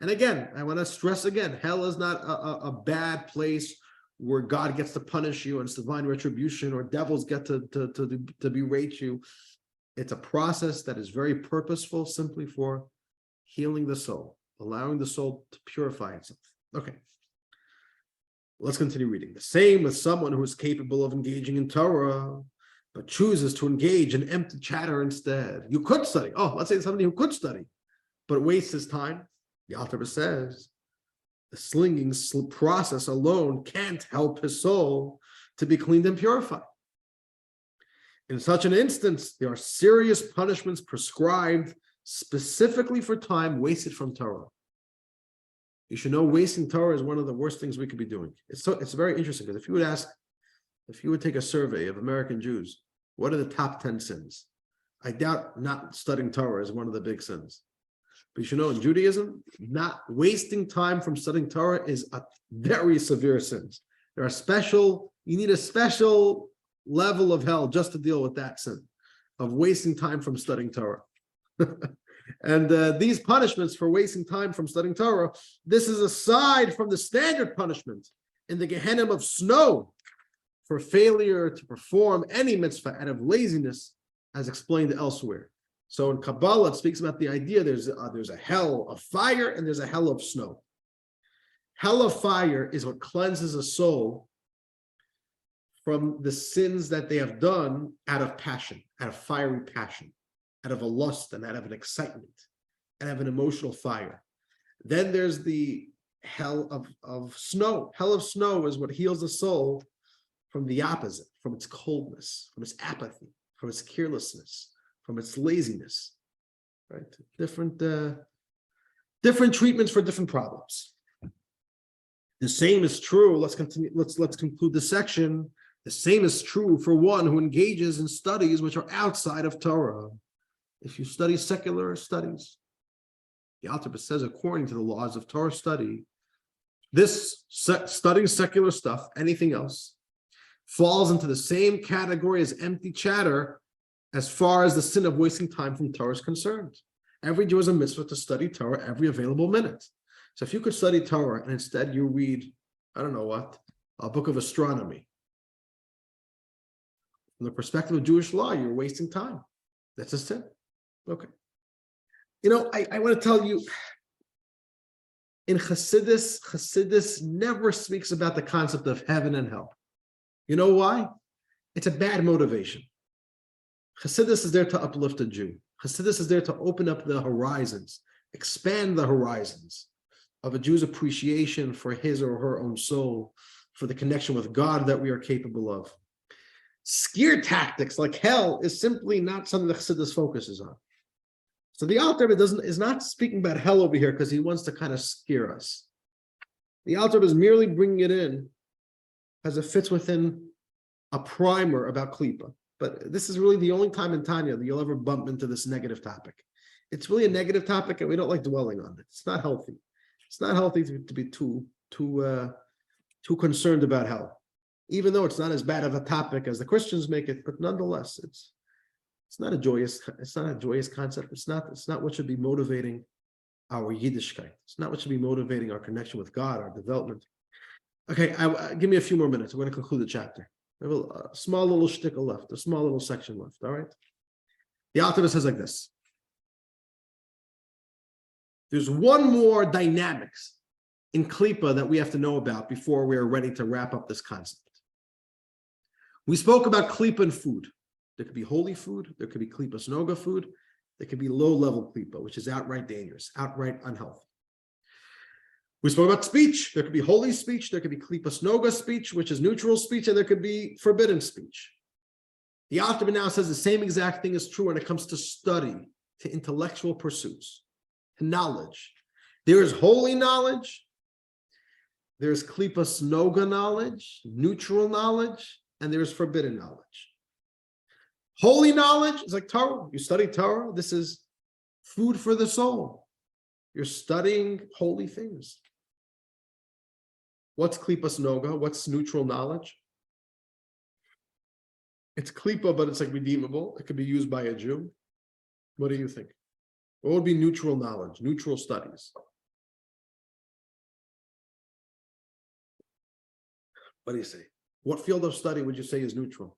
And again, I want to stress again, hell is not a bad place where God gets to punish you and it's divine retribution, or devils get to berate you. It's a process that is very purposeful, simply for healing the soul, allowing the soul to purify itself. Okay, let's continue reading. The same with someone who is capable of engaging in Torah, but chooses to engage in empty chatter instead. You could study. Oh, let's say somebody who could study, but wastes his time. The Alter Rebbe says, the slinging process alone can't help his soul to be cleaned and purified. In such an instance, there are serious punishments prescribed specifically for time wasted from Torah. You should know wasting Torah is one of the worst things we could be doing. It's very interesting, because if you would take a survey of American Jews, what are the top 10 sins? I doubt not studying Torah is one of the big sins. But you should know in Judaism, not wasting time from studying Torah is a very severe sin. You need a special level of hell just to deal with that sin of wasting time from studying Torah. And these punishments for wasting time from studying Torah, this is aside from the standard punishment in the Gehinom of snow for failure to perform any mitzvah out of laziness, as explained elsewhere. So in Kabbalah, it speaks about the idea there's a hell of fire and there's a hell of snow. Hell of fire is what cleanses a soul from the sins that they have done out of passion, out of fiery passion, out of a lust and out of an excitement, and out of an emotional fire. Then there's the hell of snow. Hell of snow is what heals the soul from the opposite, from its coldness, from its apathy, from its carelessness, from its laziness, right? Different treatments for different problems. The same is true. Let's continue. Let's conclude the section. The same is true for one who engages in studies which are outside of Torah. If you study secular studies, the Alter Rebbe says, according to the laws of Torah study, this studying secular stuff, anything else, falls into the same category as empty chatter as far as the sin of wasting time from Torah is concerned. Every Jew has a mitzvah to study Torah every available minute. So if you could study Torah and instead you read, I don't know what, a book of astronomy, from the perspective of Jewish law, you're wasting time. That's a sin. Okay. I want to tell you, in Chassidus never speaks about the concept of heaven and hell. You know why? It's a bad motivation. Chassidus is there to uplift a Jew. Chassidus is there to open up the horizons, expand the horizons of a Jew's appreciation for his or her own soul, for the connection with God that we are capable of. Scare tactics like hell is simply not something that Chassidus focuses on. So the Alter Rebbe is not speaking about hell over here because he wants to kind of scare us. The Alter Rebbe is merely bringing it in as it fits within a primer about Kelipah. But this is really the only time in Tanya that you'll ever bump into this negative topic. It's really a negative topic, and we don't like dwelling on it. It's not healthy. It's not healthy to be too concerned about hell, even though it's not as bad of a topic as the Christians make it. But nonetheless, it's not a joyous concept. It's not what should be motivating our Yiddishkeit. It's not what should be motivating our connection with God, our development. Okay, give me a few more minutes. We're going to conclude the chapter. We have a small little shtickle left, a small little section left. All right. The Alter Rebbe says like this. There's one more dynamics in Kelipah that we have to know about before we are ready to wrap up this concept. We spoke about Kelipah and food. There could be holy food. There could be Kelipas Nogah food. There could be low-level Kelipah, which is outright dangerous, outright unhealthy. We spoke about speech. There could be holy speech. There could be Kelipas Nogah speech, which is neutral speech, and there could be forbidden speech. The Alter Rebbe now says the same exact thing is true when it comes to study, to intellectual pursuits, to knowledge. There is holy knowledge. There's Kelipas Nogah knowledge, neutral knowledge, and there's forbidden knowledge. Holy knowledge is like Torah. You study Torah. This is food for the soul. You're studying holy things. What's Kelipas Nogah? What's neutral knowledge? It's Kelipah, but it's like redeemable. It could be used by a Jew. What do you think? What would be neutral knowledge, neutral studies? What do you say? What field of study would you say is neutral?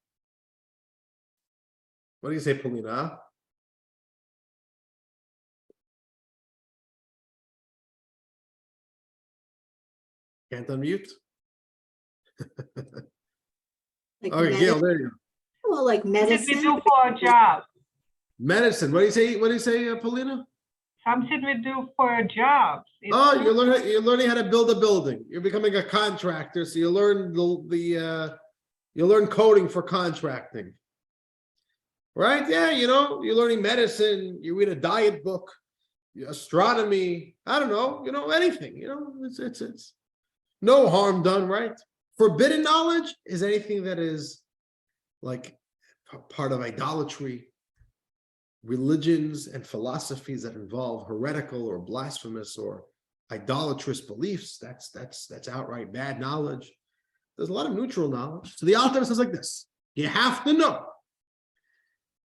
What do you say, Polina? Can't unmute? Like Okay, Gail, there you go. well, like What did we medicine. do for a job? Medicine. What do you say? What do you say, Paulina? Something we do for a job. Oh, you're learning how to build a building. You're becoming a contractor, so you learn you learn coding for contracting, right? Yeah, you're learning medicine. You read a diet book, astronomy. I don't know, anything. It's no harm done, right? Forbidden knowledge is anything that is like part of idolatry, religions and philosophies that involve heretical or blasphemous or idolatrous beliefs. That's outright bad knowledge. There's a lot of neutral knowledge. So the Alter Rebbe says like this: you have to know.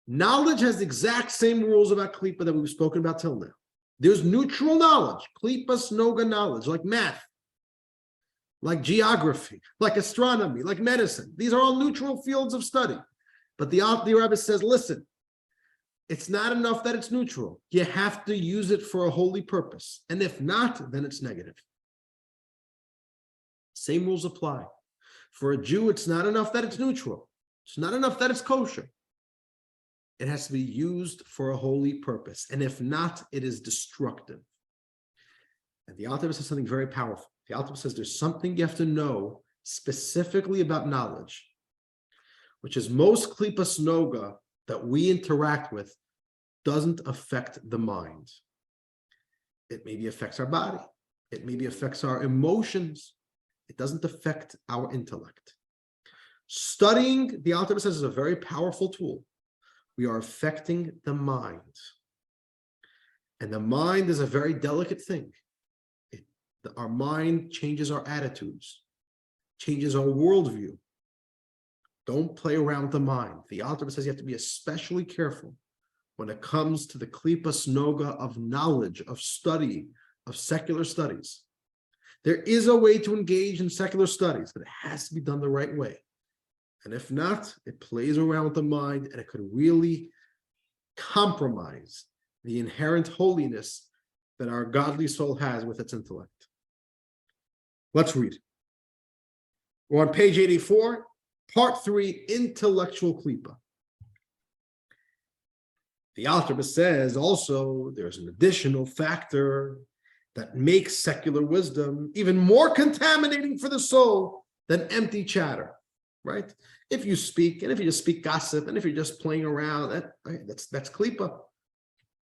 Knowledge has the exact same rules about Kelipah that we've spoken about till now. There's neutral knowledge, Kelipas Nogah knowledge, like math, like geography, like astronomy, like medicine. These are all neutral fields of study. But the Alter Rebbe says, listen, it's not enough that it's neutral. You have to use it for a holy purpose. And if not, then it's negative. Same rules apply. For a Jew, it's not enough that it's neutral. It's not enough that it's kosher. It has to be used for a holy purpose. And if not, it is destructive. And the Alter Rebbe says something very powerful. The Alter Rebbe says there's something you have to know specifically about knowledge, which is most Kelipas Nogah that we interact with doesn't affect the mind. It maybe affects our body. It maybe affects our emotions. It doesn't affect our intellect. Studying, the Alter Rebbe says, is a very powerful tool. We are affecting the mind. And the mind is a very delicate thing. Our mind changes our attitudes, changes our worldview. Don't play around with the mind. The Alter Rebbe says you have to be especially careful when it comes to the Kelipas Nogah of knowledge, of study, of secular studies. There is a way to engage in secular studies, but it has to be done the right way. And if not, it plays around with the mind and it could really compromise the inherent holiness that our godly soul has with its intellect. Let's read. We're on page 84, part 3, intellectual Kelipah. The Alter Rebbe says also there's an additional factor that makes secular wisdom even more contaminating for the soul than empty chatter, right? If you speak, and if you just speak gossip, and if you're just playing around, that's Kelipah.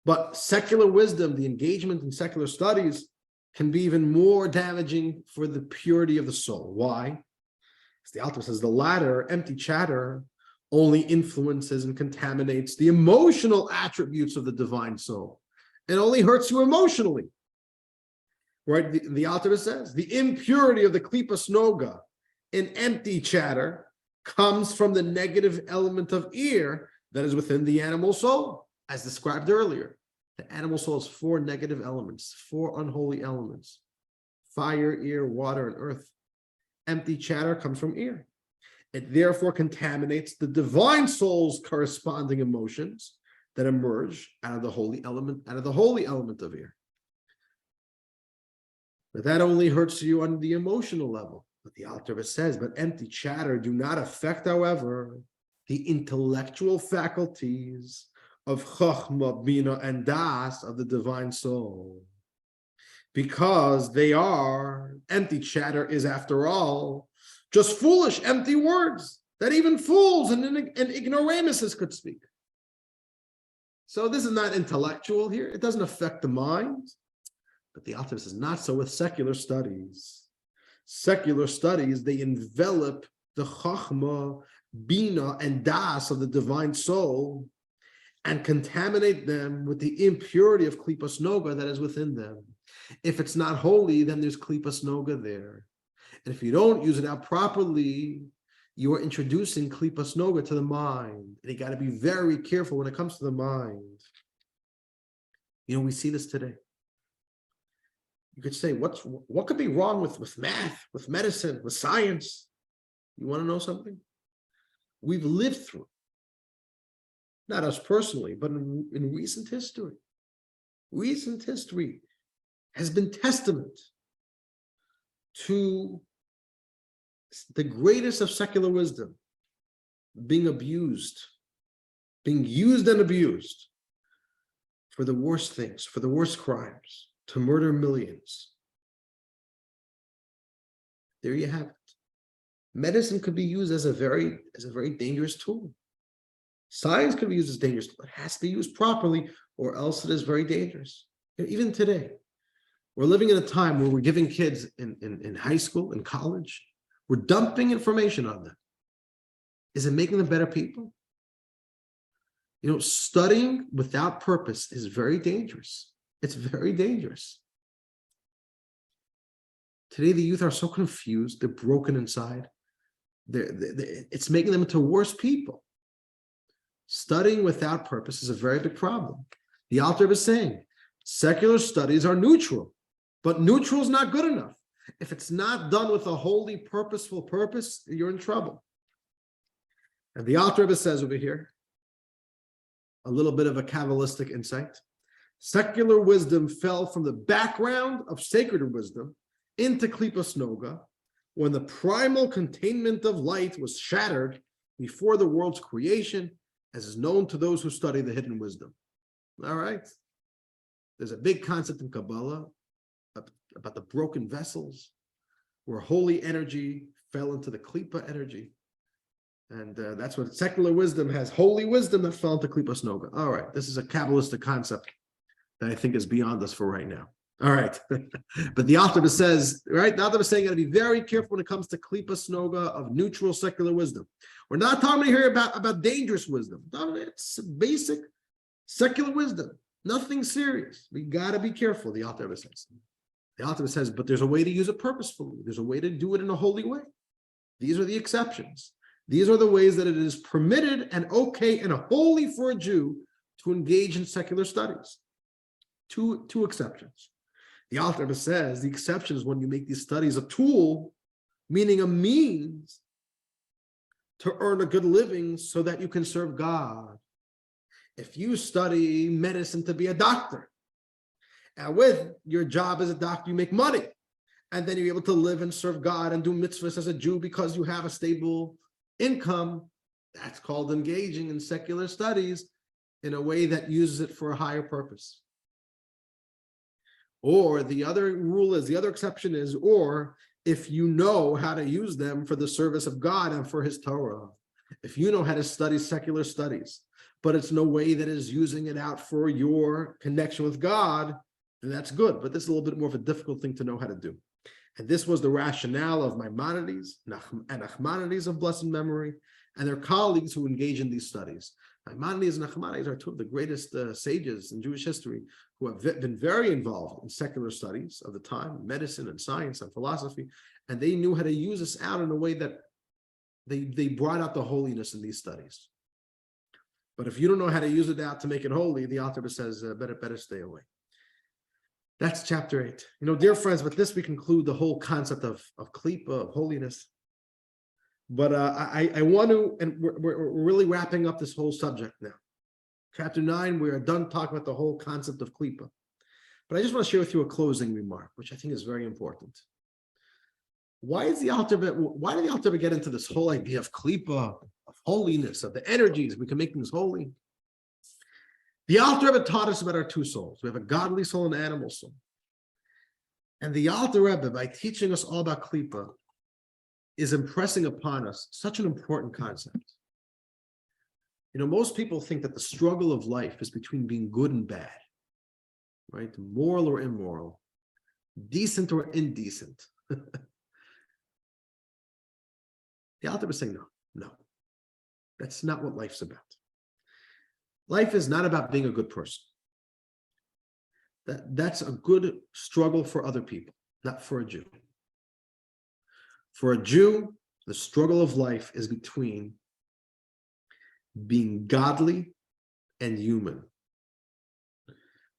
But secular wisdom, the engagement in secular studies, can be even more damaging for the purity of the soul. Why? As the Alter Rebbe says, the latter, empty chatter, only influences and contaminates the emotional attributes of the divine soul. It only hurts you emotionally. Right? The Alter Rebbe says, the impurity of the Kelipas Nogah in empty chatter comes from the negative element of ear that is within the animal soul, as described earlier. The animal soul has 4 negative elements, 4 unholy elements: fire, air, water, and earth. Empty chatter comes from ear. It therefore contaminates the divine soul's corresponding emotions that emerge out of the holy element of ear. But that only hurts you on the emotional level. But the Alter Rebbe says, but empty chatter do not affect, however, the intellectual faculties of Chochmah, Bina, and Das of the divine soul. Because they are, empty chatter is, after all, just foolish, empty words that even fools and ignoramuses could speak. So this is not intellectual here. It doesn't affect the mind. But the Alter Rebbe says not so with secular studies. Secular studies, they envelop the Chachma, Bina, and Das of the divine soul and contaminate them with the impurity of Kelipas Nogah that is within them. If it's not holy, then there's Kelipas Nogah there. And if you don't use it out properly, you are introducing Kelipas Nogah to the mind. And you got to be very careful when it comes to the mind. You know, we see this today. You could say, what could be wrong with math, with medicine, with science? You want to know something? We've lived through, not us personally, but in recent history has been testament to the greatest of secular wisdom being abused, being used and abused for the worst things, for the worst crimes, to murder millions. There you have it. Medicine could be used as a very dangerous tool. Science could be used as dangerous, but it has to be used properly, or else it is very dangerous. Even today, we're living in a time where we're giving kids in high school, in college, we're dumping information on them. Is it making them better people? You know, studying without purpose is very dangerous. It's very dangerous. Today, the youth are so confused. They're broken inside. It's making them into worse people. Studying without purpose is a very big problem. The Alter Rebbe is saying, secular studies are neutral, but neutral is not good enough. If it's not done with a holy, purposeful purpose, you're in trouble. And the Alter Rebbe says over here, a little bit of a Kabbalistic insight. Secular wisdom fell from the background of sacred wisdom into Kelipas Nogah when the primal containment of light was shattered before the world's creation, as is known to those who study the hidden wisdom. All right. There's a big concept in Kabbalah about the broken vessels, where holy energy fell into the Kelipah energy. And that's what secular wisdom has, holy wisdom that fell into Kelipas Nogah. All right, this is a Kabbalistic concept that I think is beyond us for right now. All right, but the Alter Rebbe says, right, the Alter Rebbe is saying you got to be very careful when it comes to Kelipas Nogah of neutral secular wisdom. We're not talking here about dangerous wisdom. It's basic secular wisdom, nothing serious. We got to be careful, the Alter Rebbe says. The Alter Rebbe says, but there's a way to use it purposefully. There's a way to do it in a holy way. These are the exceptions. These are the ways that it is permitted and okay and holy for a Jew to engage in secular studies. Two exceptions. The Alter Rebbe says the exception is when you make these studies a tool, meaning a means to earn a good living so that you can serve God. If you study medicine to be a doctor, and with your job as a doctor, you make money, and then you're able to live and serve God and do mitzvahs as a Jew because you have a stable income, that's called engaging in secular studies in a way that uses it for a higher purpose. Or the other rule is, the other exception is, or if you know how to use them for the service of God and for his Torah. If you know how to study secular studies, but it's no way that is using it out for your connection with God, then that's good. But this is a little bit more of a difficult thing to know how to do. And this was the rationale of Maimonides and Nachmanides of blessed memory and their colleagues who engage in these studies. Maimonides and Nachmanides are two of the greatest sages in Jewish history who have been very involved in secular studies of the time, medicine and science and philosophy, and they knew how to use this out in a way that they brought out the holiness in these studies. But if you don't know how to use it out to make it holy, the Alter Rebbe says, better stay away. That's chapter 8. You know, dear friends, with this we conclude the whole concept of Kelipah, of holiness. But I want to, and we're really wrapping up this whole subject now. Chapter 9, we are done talking about the whole concept of Kelipah. But I just want to share with you a closing remark, which I think is very important. Why did the Alter Rebbe get into this whole idea of Kelipah, of holiness, of the energies? We can make things holy. The Alter Rebbe taught us about our two souls. We have a godly soul and an animal soul. And the Alter Rebbe, by teaching us all about Kelipah, is impressing upon us such an important concept. You know, most people think that the struggle of life is between being good and bad, right? Moral or immoral, decent or indecent. The Alter Rebbe is saying, no. That's not what life's about. Life is not about being a good person. That's a good struggle for other people, not for a Jew. For a Jew, the struggle of life is between being godly and human,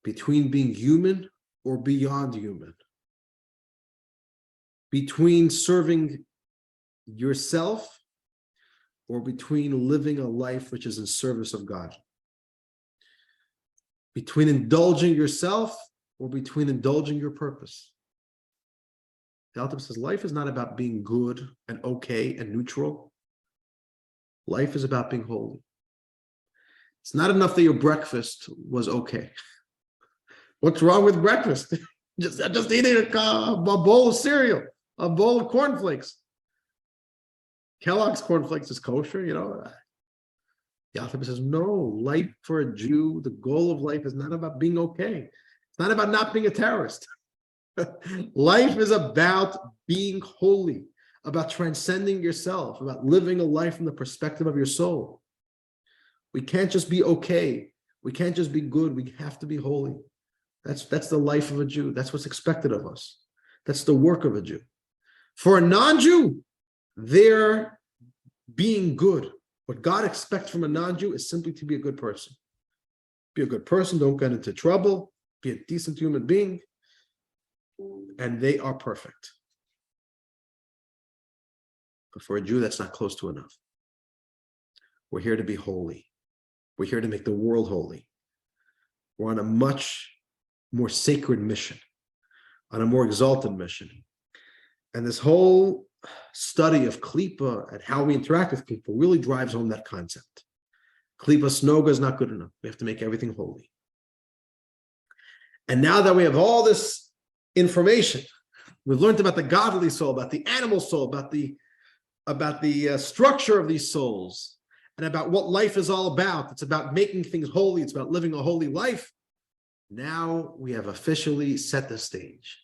between being human or beyond human, between serving yourself or between living a life which is in service of God, between indulging yourself or between indulging your purpose. The Alter Rebbe says life is not about being good and okay and neutral. Life is about being holy. It's not enough that your breakfast was okay. What's wrong with breakfast? just eating a bowl of cereal, a bowl of cornflakes. Kellogg's cornflakes is kosher, The Alter Rebbe says, no, life for a Jew, the goal of life is not about being okay. It's not about not being a terrorist. Life is about being holy, about transcending yourself, about living a life from the perspective of your soul. We can't just be okay. We can't just be good. We have to be holy. That's the life of a Jew. That's what's expected of us. That's the work of a Jew. For a non-Jew, they're being good. What God expects from a non-Jew is simply to be a good person. Be a good person, don't get into trouble, be a decent human being, and they are perfect. But for a Jew, that's not close to enough. We're here to be holy. We're here to make the world holy. We're on a much more sacred mission, on a more exalted mission. And this whole study of Kelipah and how we interact with people really drives home that concept. Kelipas Nogah is not good enough. We have to make everything holy. And now that we have all this information, we've learned about the godly soul, about the animal soul, about the structure of these souls, and about what life is all about. It's about making things holy. It's about living a holy life. Now we have officially set the stage.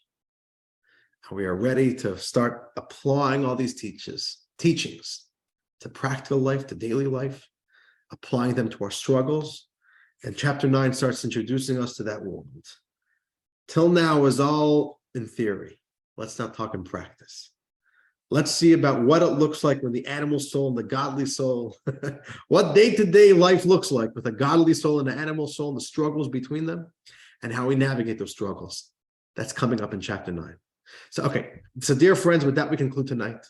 And we are ready to start applying all these teachings to practical life, to daily life, applying them to our struggles. And chapter 9 starts introducing us to that world. Till now is all in theory. Let's not talk in practice. Let's see about what it looks like when the animal soul and the godly soul, what day-to-day life looks like with a godly soul and the animal soul and the struggles between them, and how we navigate those struggles. That's coming up in chapter 9. So dear friends, with that, we conclude tonight.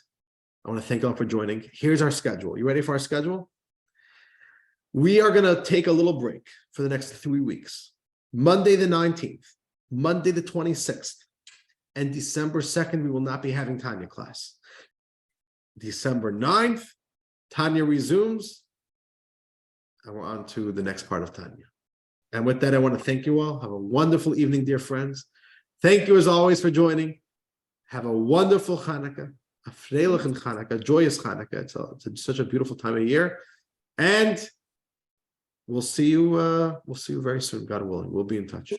I want to thank you all for joining. Here's our schedule. You ready for our schedule? We are going to take a little break for the next 3 weeks. Monday the 19th, Monday the 26th, and December 2nd, we will not be having Tanya class. December 9th, Tanya resumes, and we're on to the next part of Tanya. And with that, I want to thank you all. Have a wonderful evening, dear friends. Thank you, as always, for joining. Have a wonderful Hanukkah, a freilichen Hanukkah, a joyous Hanukkah. It's such a beautiful time of year. And we'll see you very soon, God willing. We'll be in touch.